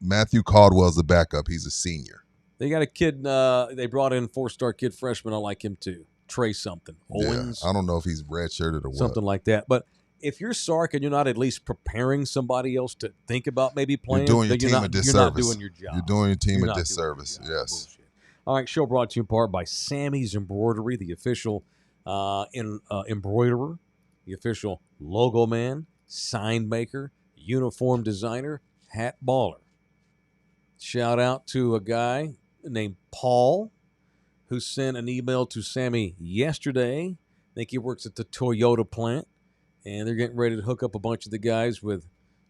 Matthew Caldwell's the backup. He's a senior. They got a kid. They brought in 4-star kid freshman. I like him too. Trey something. Owens. I don't know if he's redshirted or what. Something like that. But if you're Sark and you're not at least preparing somebody else to think about maybe playing, you're doing your team a disservice. You're not doing your job. You're doing your team a disservice. Yes. Bullshit. All right, show brought to you in part by Sammy's Embroidery, the official embroiderer, the official logo man, sign maker, uniform designer, hat baller. Shout out to a guy named Paul who sent an email to Sammy yesterday. I think he works at the Toyota plant, and they're getting ready to hook up a bunch of the guys with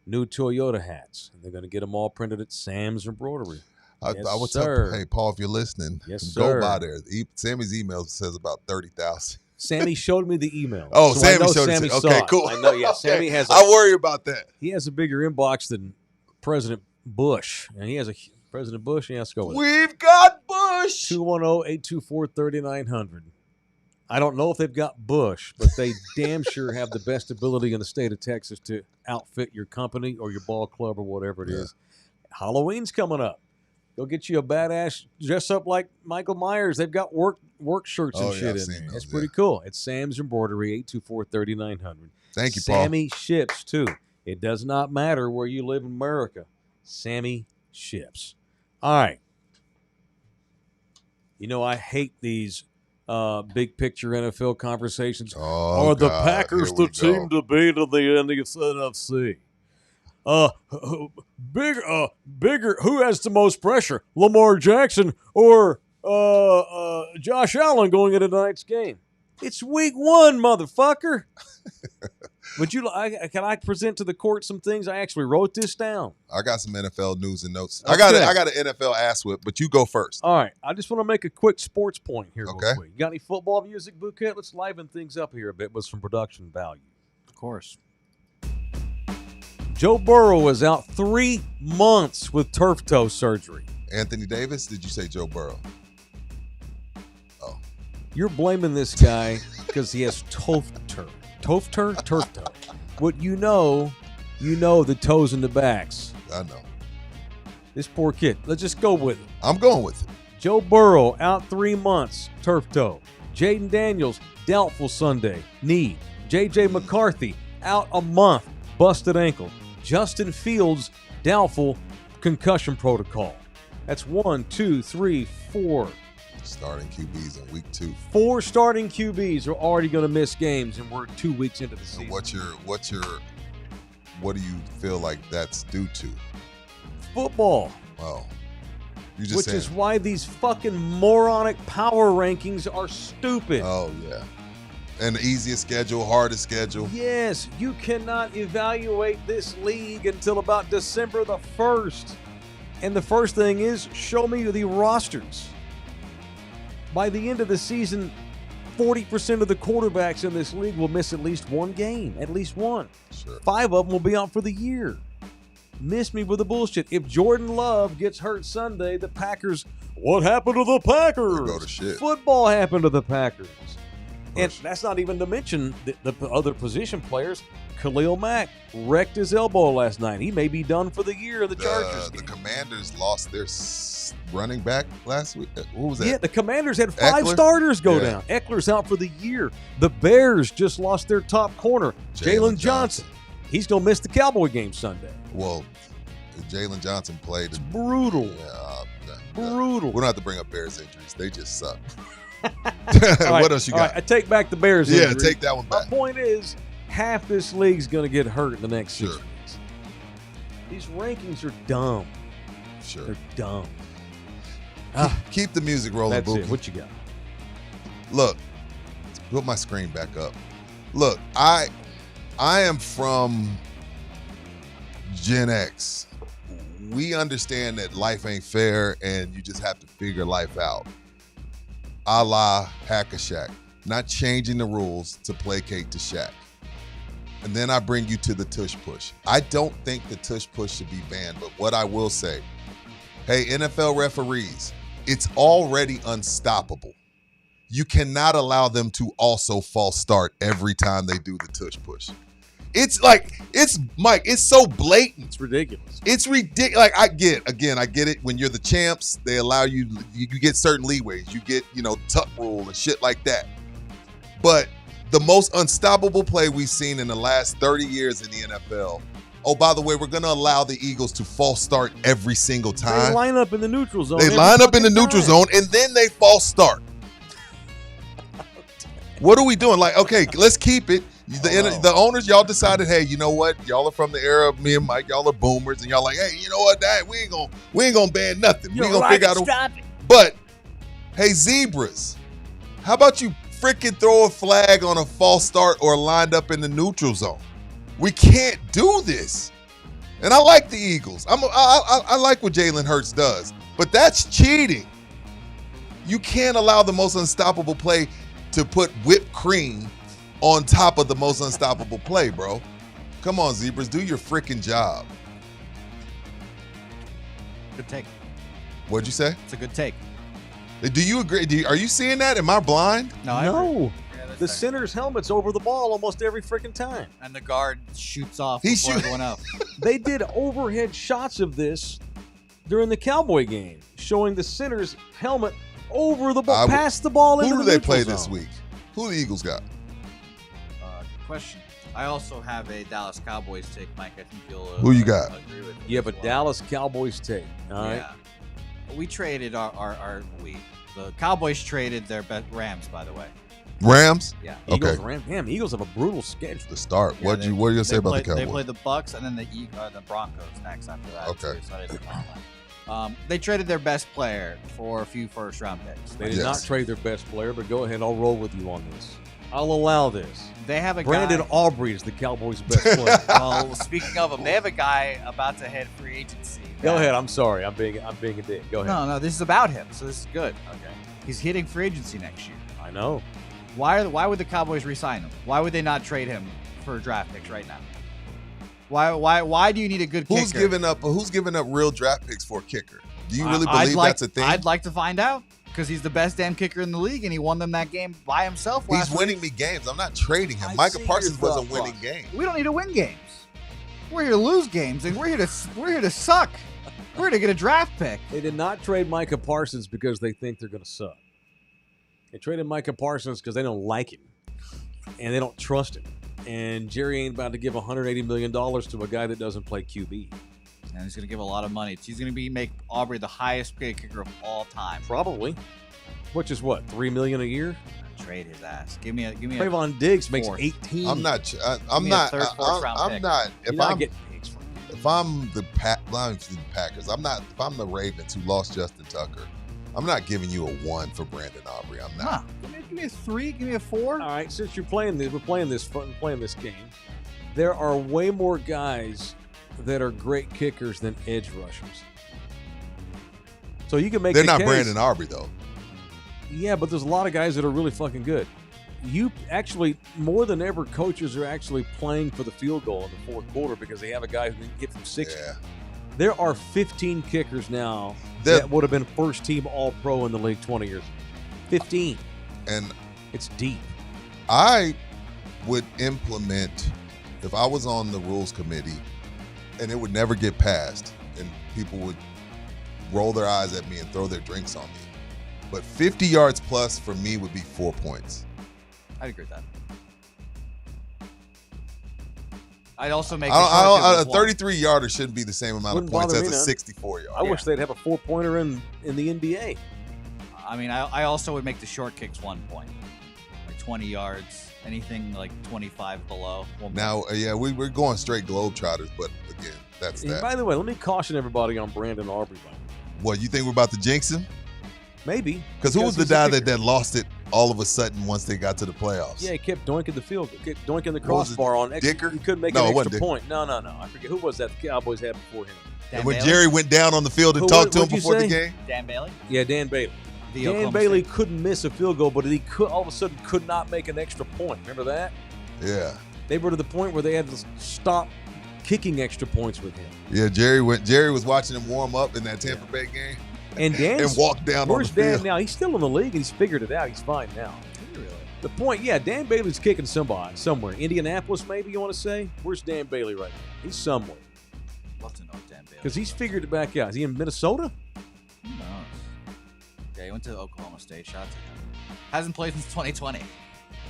new Toyota hats. And they're going to get them all printed at Sam's Embroidery. What's up? Hey, Paul, if you're listening, go by there. Sammy's email says about 30,000. Sammy showed me the email. Oh, so Sammy showed it. Okay, cool. I know, yeah. Sammy has. I worry about that. He has a bigger inbox than President Bush, and he has a President Bush. Yeah, let's go with it. We've got Bush. 210-824-3900. I don't know if they've got Bush, but they damn sure have the best ability in the state of Texas to outfit your company or your ball club or whatever it is. Halloween's coming up. Go get you a badass dress up like Michael Myers. They've got work shirts and shit in there. It's pretty cool. It's Sam's Embroidery, 824-3900. Thank you, Paul. Sammy ships, too. It does not matter where you live in America. Sammy ships. All right. You know, I hate these big picture NFL conversations. Are the Packers the team to beat in the NFC? Bigger. Who has the most pressure, Lamar Jackson or Josh Allen going into tonight's game? It's week 1, motherfucker. Can I present to the court some things? I actually wrote this down. I got some NFL news and notes. Okay. I got an NFL ass whip, but you go first. All right. I just want to make a quick sports point here real quick. You got any football music, Bouquet? Let's liven things up here a bit with some production value. Of course. Joe Burrow is out 3 months with turf toe surgery. Anthony Davis? Did you say Joe Burrow? Oh. You're blaming this guy because he has turf toe. Turf toe? What you know the toes and the backs. I know. This poor kid. Let's just go with it. I'm going with it. Joe Burrow out 3 months, turf toe. Jaden Daniels, doubtful Sunday, knee. J.J. McCarthy, out a month, busted ankle. Justin Fields, doubtful, concussion protocol. That's 1, 2, 3, 4. Starting QBs in week 2. 4 starting QBs are already going to miss games, and we're 2 weeks into the season. What do you feel like that's due to? Football. Well, which is why these fucking moronic power rankings are stupid. Oh, yeah. And the easiest schedule, hardest schedule. Yes, you cannot evaluate this league until about December the 1st. And the first thing is, show me the rosters. By the end of the season, 40% of the quarterbacks in this league will miss at least one game. At least one. Sure. 5 of them will be out for the year. Miss me with the bullshit. If Jordan Love gets hurt Sunday, the Packers, what happened to the Packers? They go to shit. Football happened to the Packers. And that's not even to mention the other position players. Khalil Mack wrecked his elbow last night. He may be done for the year of the Chargers game. The Commanders lost their running back last week. Who was that? Yeah, the Commanders had 5 starters go down. Eckler's out for the year. The Bears just lost their top corner, Jalen Johnson. He's going to miss the Cowboy game Sunday. Well, Jalen Johnson played. It's brutal. Brutal. We don't have to bring up Bears injuries. They just suck. What else you got? Right, I take back the Bears injuries. Yeah, take that one back. My point is, half this league's going to get hurt in the next 6 weeks. These rankings are dumb. Sure. They're dumb. Keep the music rolling, That's Bookie. it. What you got? Look, put my screen back up. Look, I am from Gen X. We understand that life ain't fair and you just have to figure life out. A la Hack-a-Shaq. Not changing the rules to placate to Shaq. And then I bring you to the tush push. I don't think the tush push should be banned, but what I will say, hey, NFL referees, it's already unstoppable. You cannot allow them to also false start every time they do the tush push. It's Mike, it's so blatant. It's ridiculous. It's ridiculous. Like, I get it. When you're the champs, they allow you get certain leeways. You get, tuck rule and shit like that. But the most unstoppable play we've seen in the last 30 years in the NFL. Oh, by the way, we're going to allow the Eagles to false start every single time. They line up in the neutral zone. They line up in the neutral zone, and then they false start. What are we doing? Like, okay, let's keep it. The owners, y'all decided, hey, you know what? Y'all are from the era of me and Mike. Y'all are boomers, and y'all like, hey, you know what? We ain't gonna ban nothing. We gonna figure out. But hey, zebras, how about you freaking throw a flag on a false start or lined up in the neutral zone? We can't do this. And I like the Eagles. I like what Jalen Hurts does, but that's cheating. You can't allow the most unstoppable play to put whipped cream on top of the most unstoppable play, bro. Come on, zebras, do your freaking job. Good take. What'd you say? It's a good take. Do you agree? Are you seeing that? Am I blind? No. The center's helmet's over the ball almost every freaking time. And the guard shoots off He before everyone else. They did overhead shots of this during the Cowboy game, showing the center's helmet over the ball, past the ball into the neutral zone. Who do they play this week? Who the Eagles got? Good question. I also have a Dallas Cowboys take, Mike. I think you'll Who you got? agree with me. You have a Dallas Cowboys take. All right. We traded the Cowboys traded their Rams, by the way. Rams? Yeah. Eagles, Okay. Rams. Damn, Eagles have a brutal schedule. The start. Yeah, what are you gonna say about the Cowboys? They play the Bucks and then the Broncos next after that. Okay. Too, so I didn't count that. They traded their best player for a few first-round picks. They did not trade their best player, but go ahead. I'll roll with you on this. I'll allow this. They have a Brandon guy. Aubrey is the Cowboys' best player. Well, speaking of them, they have a guy about to hit free agency. Go ahead. I'm sorry. I'm being a dick. Go ahead. No, this is about him, so this is good. Okay. He's hitting free agency next year. I know. Why would the Cowboys re-sign him? Why would they not trade him for draft picks right now? Why do you need a good kicker? Who's giving up real draft picks for a kicker? Do you really believe that's a thing? I'd like to find out because he's the best damn kicker in the league, and he won them that game by himself last week. He's winning me games. I'm not trading him. Micah Parsons wasn't winning games. We don't need to win games. We're here to lose games, and we're here to suck. We're here to get a draft pick. They did not trade Micah Parsons because they think they're going to suck. They traded Micah Parsons because they don't like him and they don't trust him. And Jerry ain't about to give $180 million to a guy that doesn't play QB. And he's going to give a lot of money. He's going to make Aubrey the highest paid kicker of all time. Probably. Which is what, $3 million a year? Trade his ass. Give me Trayvon Diggs makes 18. I'm not. I'm not. If I'm the Packers, I'm not. If I'm the Ravens who lost Justin Tucker, I'm not giving you a 1 for Brandon Aubrey. I'm not. Give me a 3. Give me a 4. All right, since we're playing this game. There are way more guys that are great kickers than edge rushers. So you can make. They're not Brandon Aubrey though. Yeah, but there's a lot of guys that are really fucking good. You actually, more than ever, coaches are actually playing for the field goal in the fourth quarter because they have a guy who can get from 60. Yeah. There are 15 kickers now that would have been first-team All-Pro in the league 20 years ago. 15. And it's deep. I would implement, if I was on the rules committee, and it would never get passed, and people would roll their eyes at me and throw their drinks on me. But 50 yards plus for me would be 4 points. I'd agree with that. I'd also make a 33-yarder shouldn't be the same amount Wouldn't of points bother as me a none. 64-yarder. I wish they'd have a 4-pointer in the NBA. I mean, I also would make the short kicks 1 point. Like 20 yards, anything like 25 below. Now, we're going straight Globetrotters, but again, that's And that. by the way, let me caution everybody on Brandon Aubrey. What, you think we're about to jinx him? Maybe. Because who was the he's a guy kicker. that lost it all of a sudden once they got to the playoffs? Yeah, he kept doinking the field, kept doinking the What was it, crossbar on extra. Dicker? He couldn't make No, it an wasn't extra Dicker. point. No. I forget. Who was that the Cowboys had before him? Dan And when Bailey? Jerry went down on the field and Who- talked to him what'd you before the say? game? Dan Bailey? Yeah, Dan Bailey. The Dan Oklahoma Bailey State. couldn't miss a field goal, but he could all of a sudden could not make an extra point. Remember that? Yeah. They were to the point where they had to stop kicking extra points with him. Yeah, Jerry was watching him warm up in that Tampa Bay game And Dan, and walked down on the where's Dan field. now? He's still in the league and he's figured it out. He's fine now. Really? The point, yeah, Dan Bailey's kicking somewhere. Indianapolis, maybe you want to say? Where's Dan Bailey right now? He's somewhere. Love to know Dan Bailey. Because he's figured it back out. Is he in Minnesota? Who knows? Yeah, he went to Oklahoma State. Shout out to him. Hasn't played since 2020.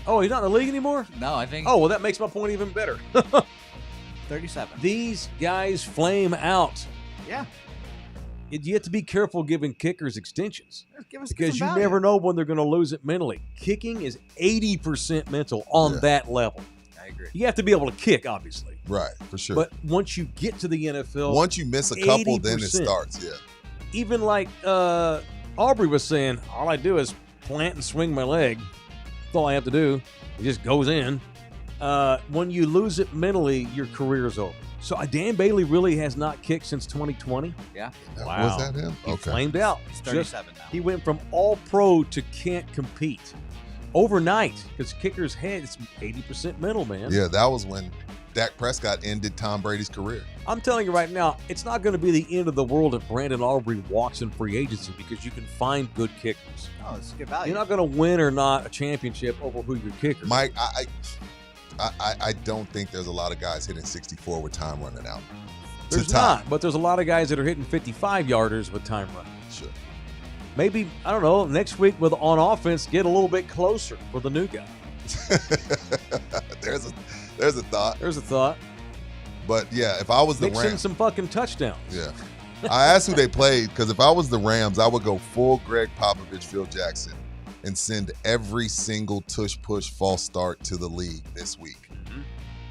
Oh, he's not in the league anymore? No, I think Oh, well, that makes my point even better. 37. These guys flame out. Yeah. You have to be careful giving kickers extensions Give us because you some value. never know when they're going to lose it mentally. Kicking is 80% mental on that level. I agree. You have to be able to kick, obviously. Right, for sure. But once you get to the NFL, once you miss a couple, then it 80%. starts, yeah. even like Aubrey was saying, all I do is plant and swing my leg. That's all I have to do. It just goes in. When you lose it mentally, your career is over. So Dan Bailey really has not kicked since 2020. Yeah. Wow. Was that him? He Okay. flamed out. He's 37 now. He went from all pro to can't compete overnight because kicker's head is 80% mental, man. Yeah, that was when Dak Prescott ended Tom Brady's career. I'm telling you right now, it's not going to be the end of the world if Brandon Aubrey walks in free agency because you can find good kickers. Oh, it's good value. You're not going to win or not a championship over who your kicker is. Mike, I don't think there's a lot of guys hitting 64 with time running out. There's to time. not, but there's a lot of guys that are hitting 55-yarders with time running. Sure. Maybe, I don't know, next week with on offense, get a little bit closer for the new guy. There's a thought. There's a thought. But yeah, if I was the Mix in Rams, some fucking touchdowns. yeah. I asked who they played because if I was the Rams, I would go full Greg Popovich, Phil Jackson, and send every single tush-push false start to the league this week.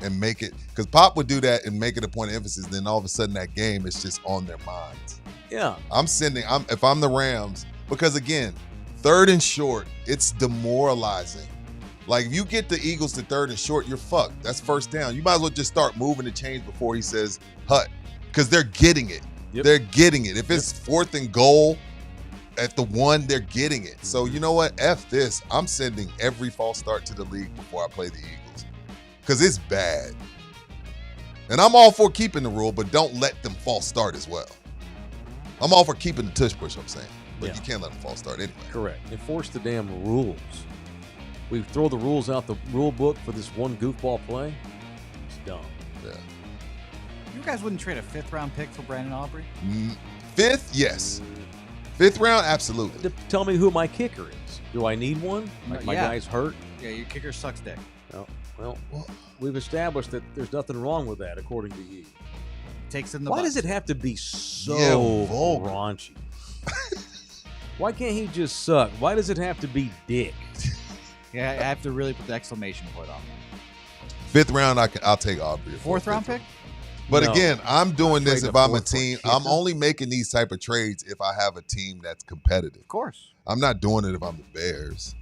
And make it, because Pop would do that and make it a point of emphasis. Then all of a sudden that game is just on their minds. Yeah. If I'm the Rams, because again, 3rd and short, it's demoralizing. Like if you get the Eagles to 3rd and short, you're fucked. That's first down. You might as well just start moving the chains before he says hut, because they're getting it. Yep. They're getting it. If it's 4th and goal at the 1, they're getting it. So you know what? F this. I'm sending every false start to the league before I play the Eagles. Because it's bad. And I'm all for keeping the rule, but don't let them false start as well. I'm all for keeping the tush push, I'm saying. But Yeah. you can't let them false start anyway. Correct. Enforce the damn rules. We throw the rules out the rule book for this one goofball play. It's dumb. Yeah. You guys wouldn't trade a 5th-round pick for Brandon Aubrey? 5th, yes. 5th round, absolutely. Tell me who my kicker is. Do I need one? Like my Yeah. guy's hurt? Yeah, your kicker sucks dick. Well, we've established that there's nothing wrong with that, according to you. Takes in the Why butt. does it have to be so vulgar. raunchy? Why can't he just suck? Why does it have to be dick? Yeah, I have to really put the exclamation point on. 5th round, I'll take Aubrey. 4th-round pick? But No. again, I'm doing this Trading if a I'm a 4th for a team. kicker? I'm only making these type of trades if I have a team that's competitive. Of course. I'm not doing it if I'm the Bears.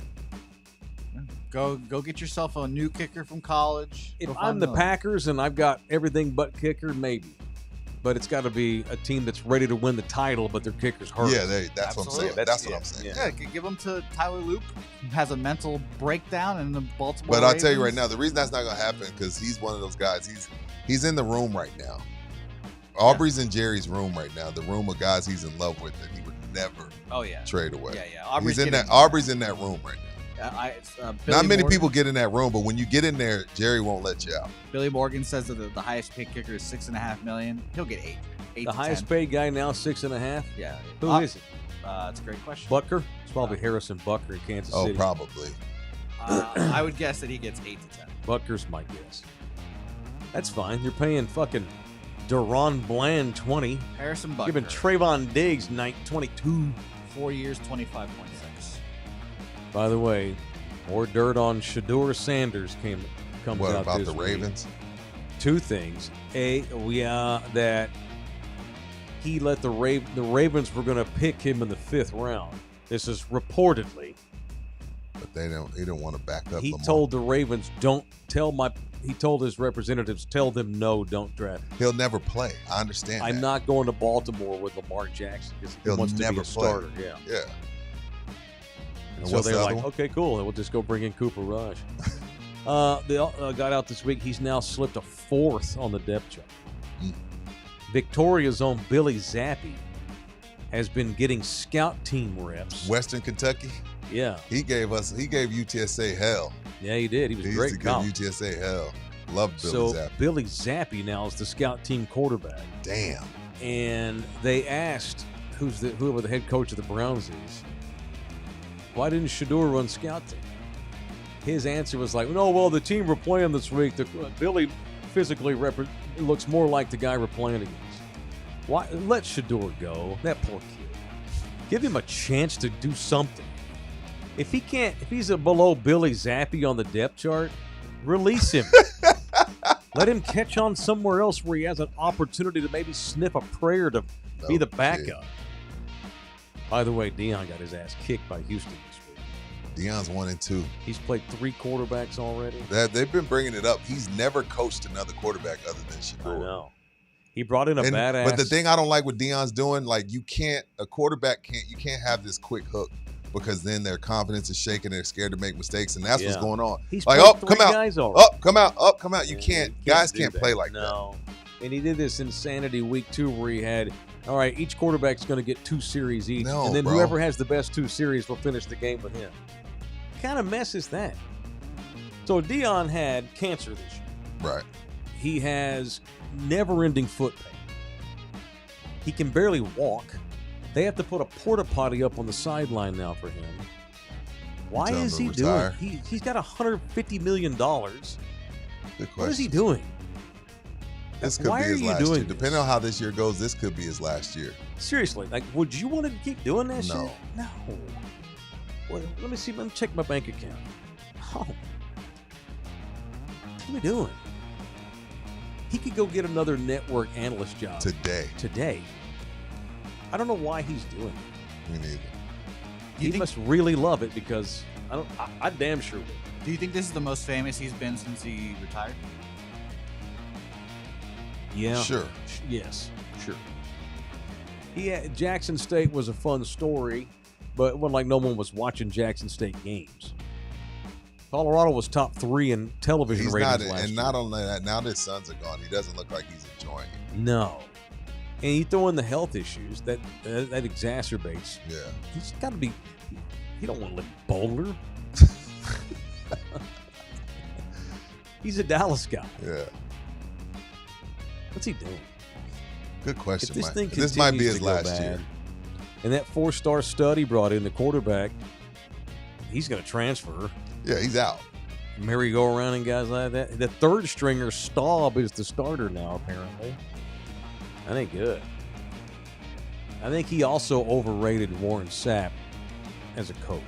Go get yourself a new kicker from college. If Go I'm find the another. Packers and I've got everything but kicker, maybe. But it's got to be a team that's ready to win the title, but their kicker's hurt. Yeah, that's what I'm saying. Absolutely. That's what I'm saying. Yeah, give them to Tyler Loop, who has a mental breakdown in the Baltimore But I'll tell you right Ravens. now, the reason that's not going to happen because he's one of those guys. He's in the room right now. Aubrey's in Jerry's room right now. The room of guys he's in love with that he would never Oh, yeah. trade away. Yeah. Aubrey's He's in that. getting- Aubrey's in that room right now. Not many people get in that room, but when you get in there, Jerry won't let you out. Billy Morgan says that the highest paid kicker is $6.5 million. He'll get 8. The highest paid guy now, 6.5. Yeah. Who is it? It's a great question. Butker? It's probably Harrison Butker in Kansas City. Oh, probably. I would guess that he gets 8 to 10. Butker's my guess. That's fine. You're paying fucking Deron Bland 20. Harrison Butker. Giving Trayvon Diggs 22. 4 years, 25.6. By the way, more dirt on Shedeur Sanders comes What out about this the week. Ravens? 2 things. That he let the Ravens were going to pick him in the 5th round. This is reportedly. But they didn't want to back up. He Lamar. told the Ravens, he told his representatives, tell them no, don't draft. He'll never play. I understand I'm that. not going to Baltimore with Lamar Jackson because he wants to be a starter. Yeah. Yeah. And so they're like, okay, cool. We'll just go bring in Cooper Rush. They got out this week. He's now slipped a 4th on the depth chart. Victoria's own Billy Zappi has been getting scout team reps. Western Kentucky. Yeah. He gave UTSA hell. Yeah, he did. He was great. He used to give UTSA hell. Loved Billy Zappi. Billy Zappi now is the scout team quarterback. Damn. And they asked whoever the head coach of the Browns is, why didn't Shedeur run scout team? His answer was like, no, well, the team we're playing this week, Billy physically looks more like the guy we're playing against. Why? Let Shedeur go. That poor kid. Give him a chance to do something. If he's below Billy Zappi on the depth chart, release him. Let him catch on somewhere else where he has an opportunity to maybe sniff a prayer to be the backup. By the way, Deion got his ass kicked by Houston this week. Deion's 1-2. He's played 3 quarterbacks already. They've been bringing it up. He's never coached another quarterback other than Shedeur. I know. He brought in a badass. But the thing I don't like what Deion's doing, like you can't have this quick hook because then their confidence is shaking. They're scared to make mistakes, and that's what's going on. He's like, come out, come out. You can't. Guys can't play like that. No. And he did this insanity week 2 where he had, all right, each quarterback's going to get 2 series each, and then whoever has the best 2 series will finish the game with him. What kind of mess is that? So Deion had cancer this year. Right. He has never-ending foot pain. He can barely walk. They have to put a porta potty up on the sideline now for him. Why is he doing? He's got $150 million. Good question. What is he doing? This could be his last year. Depending on how this year goes, this could be his last year. Seriously, like, would you want to keep doing that shit? No. Well, let me see. Let me check my bank account. Oh. What are we doing? He could go get another network analyst job. Today. I don't know why he's doing it. Me neither. He must really love it because I damn sure would. Do you think this is the most famous he's been since he retired? Yeah. Sure. Yes. Sure. Jackson State was a fun story, but it wasn't like no one was watching Jackson State games. Colorado was top 3 in television ratings last year. And not only that, now that his sons are gone, he doesn't look like he's enjoying it. No. And you throw in the health issues that exacerbates. Yeah. He's got to be. He don't want to live in Boulder. He's a Dallas guy. Yeah. What's he doing? Good question, Mike. This might be his last year. And that 4-star stud he brought in, the quarterback, he's going to transfer. Yeah, he's out. Merry-go-round and guys like that. The 3rd stringer, Staub, is the starter now, apparently. That ain't good. I think he also overrated Warren Sapp as a coach.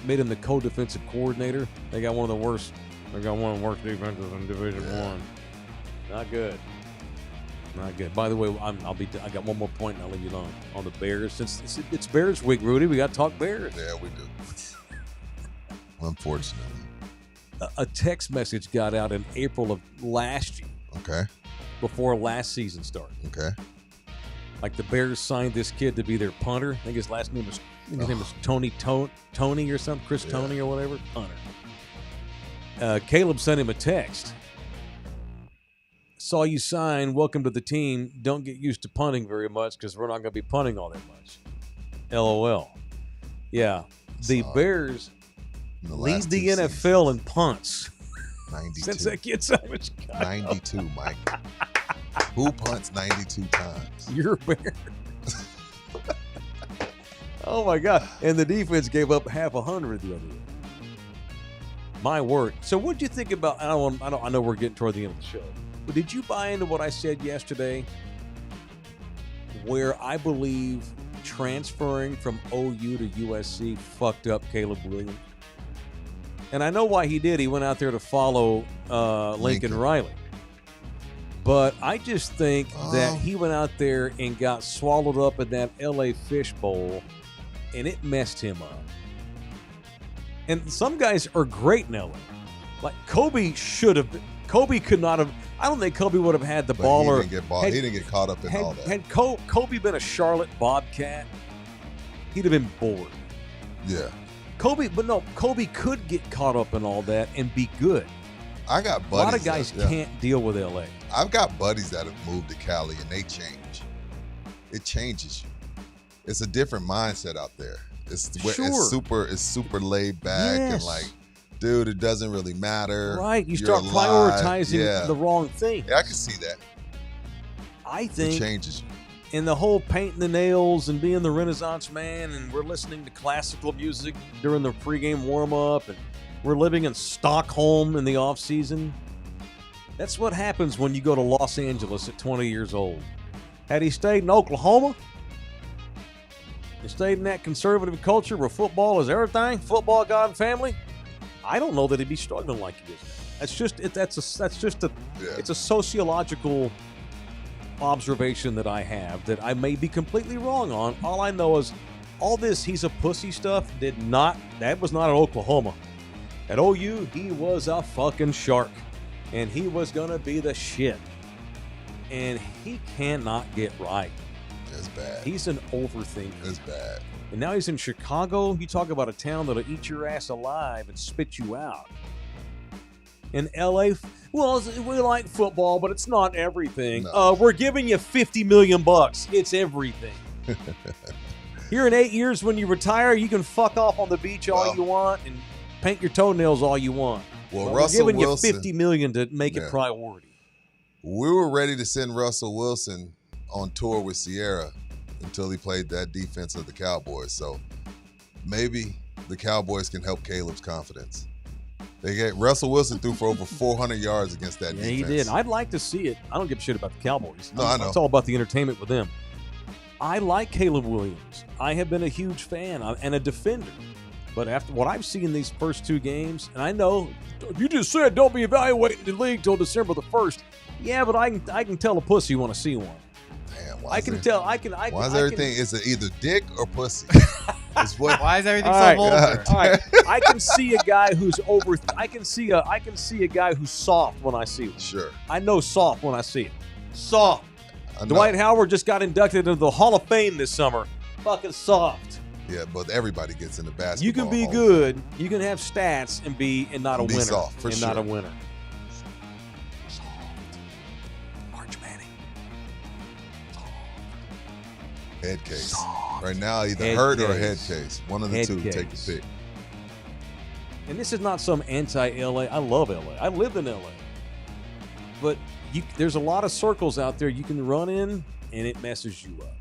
Made him the co-defensive coordinator. They got one of the worst defenses in Division I. Not good. Not good. By the way, I got one more point and I'll leave you alone. On the Bears. Since it's Bears week, Rudy, we got to talk Bears. Yeah, we do. Unfortunately. A text message got out in April of last year. Okay. Before last season started. Okay. Like the Bears signed this kid to be their punter. I think his last name was Tony or something, Chris Tony or whatever. Punter. Caleb sent him a text. Saw you sign. Welcome to the team. Don't get used to punting very much because we're not going to be punting all that much. LOL. Yeah. The Bears Lead the NFL in punts. 92. Since that kid's so much 92, Mike. Who punts 92 times? You're a bear. Oh my God! And the defense gave up half 100 the other year. My word. So, what did you think about? I know we're getting toward the end of the show, but did you buy into what I said yesterday? Where I believe transferring from OU to USC fucked up Caleb Williams. And I know why he did. He went out there to follow Lincoln Riley. But I just think that he went out there and got swallowed up in that L.A. fishbowl, and it messed him up. And some guys are great in L.A. Like Kobe could not have. I don't think Kobe would have had the ball. He didn't get caught up in all that. Had Kobe been a Charlotte Bobcat, he'd have been bored. Yeah. Kobe could get caught up in all that and be good. I got buddies. A lot of guys can't deal with L.A. I've got buddies that have moved to Cali and they change. It changes you. It's a different mindset out there. It's super laid back and like, dude, it doesn't really matter. Right. You start prioritizing the wrong thing. Yeah, I can see that. I think it changes you. And the whole painting the nails and being the Renaissance man, and we're listening to classical music during the pregame warm-up, and we're living in Stockholm in the off-season. That's what happens when you go to Los Angeles at 20 years old. Had he stayed in Oklahoma and stayed in that conservative culture where football is everything, football, God, and family, I don't know that he'd be struggling like he is now. It's a sociological observation that I have that I may be completely wrong on. All I know is all this he's a pussy stuff that was not at Oklahoma. At OU, he was a fucking shark. And he was going to be the shit. And he cannot get right. It's bad. He's an overthinker. It's bad. And now he's in Chicago. You talk about a town that'll eat your ass alive and spit you out. In L.A., well, we like football, but it's not everything. No. We're giving you $50 million. It's everything. Here in 8 years, when you retire, you can fuck off on the beach all you want and paint your toenails all you want. Well, but Russell we're giving Wilson, you $50 million to make it priority. We were ready to send Russell Wilson on tour with Sierra until he played that defense of the Cowboys. So maybe the Cowboys can help Caleb's confidence. Russell Wilson threw for over 400 yards against that defense. Yeah, he did. I'd like to see it. I don't give a shit about the Cowboys. No, I know. It's all about the entertainment with them. I like Caleb Williams. I have been a huge fan and a defender. But after what I've seen these first two games, and I know you just said don't be evaluating the league till December the 1st. Yeah, but I can tell a pussy want to see one. Damn, why is everything? Is it either dick or pussy? Why is everything so vulgar? All right. I can see a guy who's over. I can see a guy who's soft when I see it. Sure. I know soft when I see it. Soft. Dwight Howard just got inducted into the Hall of Fame this summer. Fucking soft. Yeah, but everybody gets into basketball. You can be good. You can have stats and not a winner. Soft, for sure. Not a winner. Soft. Arch Manning. Soft. Head case. Soft. Right now, either hurt or head case. One of the two. Take the pick. And this is not some anti-LA. I love LA. I lived in LA. But there's a lot of circles out there you can run in, and it messes you up.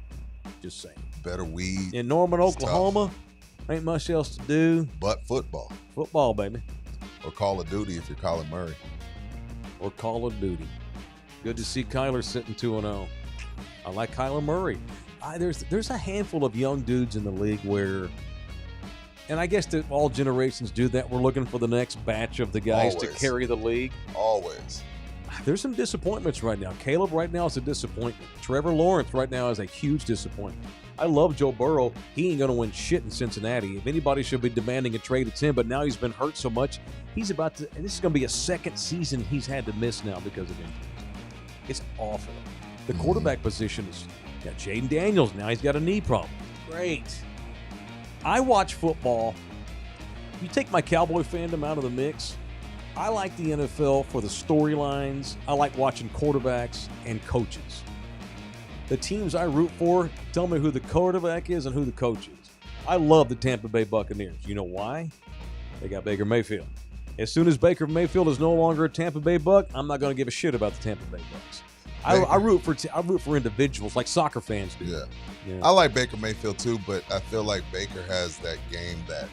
Just saying. Better weed. In Norman, Oklahoma, ain't much else to do. But football. Football, baby. Or Call of Duty if you're Colin Murray. Or Call of Duty. Good to see Kyler sitting 2-0. I like Kyler Murray. There's a handful of young dudes in the league where, and I guess that all generations do that. We're looking for the next batch of the guys to carry the league. Always. There's some disappointments right now. Caleb right now is a disappointment. Trevor Lawrence right now is a huge disappointment. I love Joe Burrow. He ain't going to win shit in Cincinnati. If anybody should be demanding a trade, it's him. But now he's been hurt so much. This is going to be a second season he's had to miss now because of injuries. It's awful. The quarterback position is got Jaden Daniels. Now he's got a knee problem. Great. I watch football. You take my Cowboy fandom out of the mix. I like the NFL for the storylines. I like watching quarterbacks and coaches. The teams I root for, tell me who the quarterback is and who the coach is. I love the Tampa Bay Buccaneers. You know why? They got Baker Mayfield. As soon as Baker Mayfield is no longer a Tampa Bay Buck, I'm not going to give a shit about the Tampa Bay Bucks. I root for individuals like soccer fans do. Yeah. I like Baker Mayfield too, but I feel like Baker has that game that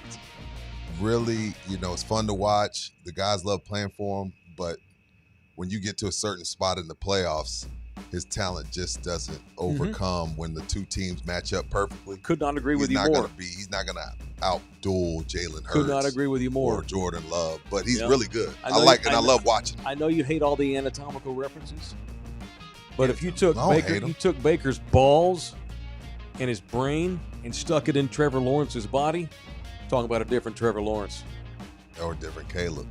really, it's fun to watch. The guys love playing for him, but when you get to a certain spot in the playoffs, his talent just doesn't overcome when the two teams match up perfectly. Could not agree with you more. He's not going to outduel Jalen Hurts. Could not agree with you more. Or Jordan Love, but he's really good. I love watching him. I know you hate all the anatomical references, but if you took Baker's balls and his brain and stuck it in Trevor Lawrence's body, talking about a different Trevor Lawrence. Or a different Caleb.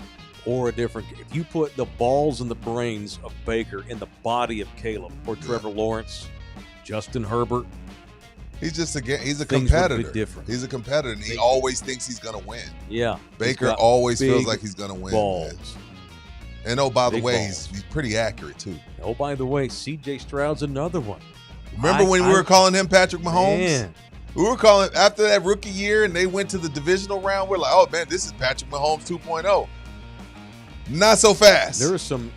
If you put the balls and the brains of Baker in the body of Caleb or Trevor Lawrence, Justin Herbert. He's a competitor. Would be different. He's a competitor, and he always thinks he's going to win. Yeah. Baker always feels like he's going to win. Balls. Man. And by the way, he's pretty accurate too. Oh, by the way, C.J. Stroud's another one. Remember when we were calling him Patrick Mahomes? Man. We were calling after that rookie year, and they went to the divisional round. We're like, oh man, this is Patrick Mahomes 2.0. Not so fast. There are some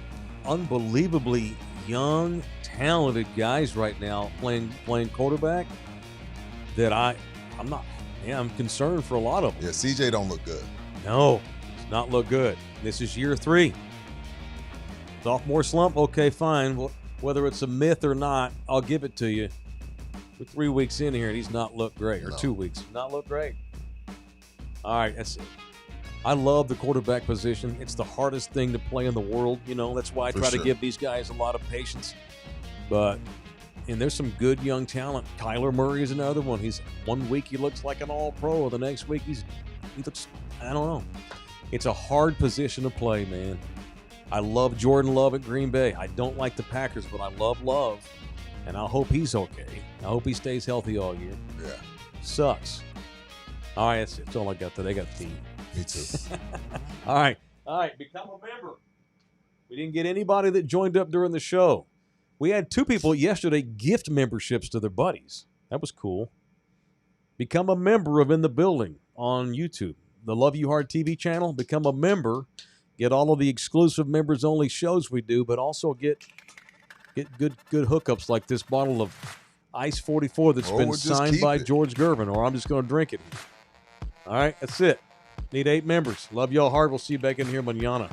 unbelievably young, talented guys right now playing quarterback that I'm concerned for a lot of them. Yeah, CJ don't look good. No, does not look good. This is year 3. Sophomore slump, okay, fine. Well, whether it's a myth or not, I'll give it to you. We're 3 weeks in here, and he's not looked great. Or 2 weeks. Not looked great. All right, that's it. I love the quarterback position. It's the hardest thing to play in the world. That's why I try to give these guys a lot of patience. And there's some good young talent. Kyler Murray is another one. He's 1 week he looks like an all-pro. The next week he looks, I don't know. It's a hard position to play, man. I love Jordan Love at Green Bay. I don't like the Packers, but I love Love. And I hope he's okay. I hope he stays healthy all year. Yeah. Sucks. All right, that's all I got today. I got a theme. Me too. All right. Become a member. We didn't get anybody that joined up during the show. We had 2 people yesterday gift memberships to their buddies. That was cool. Become a member of In the Building on YouTube. The Love You Hard TV channel. Become a member. Get all of the exclusive members-only shows we do, but also get good hookups like this bottle of Ice 44 that's been signed by George Gervin, or I'm just going to drink it. All right, that's it. Need 8 members. Love y'all hard. We'll see you back in here mañana.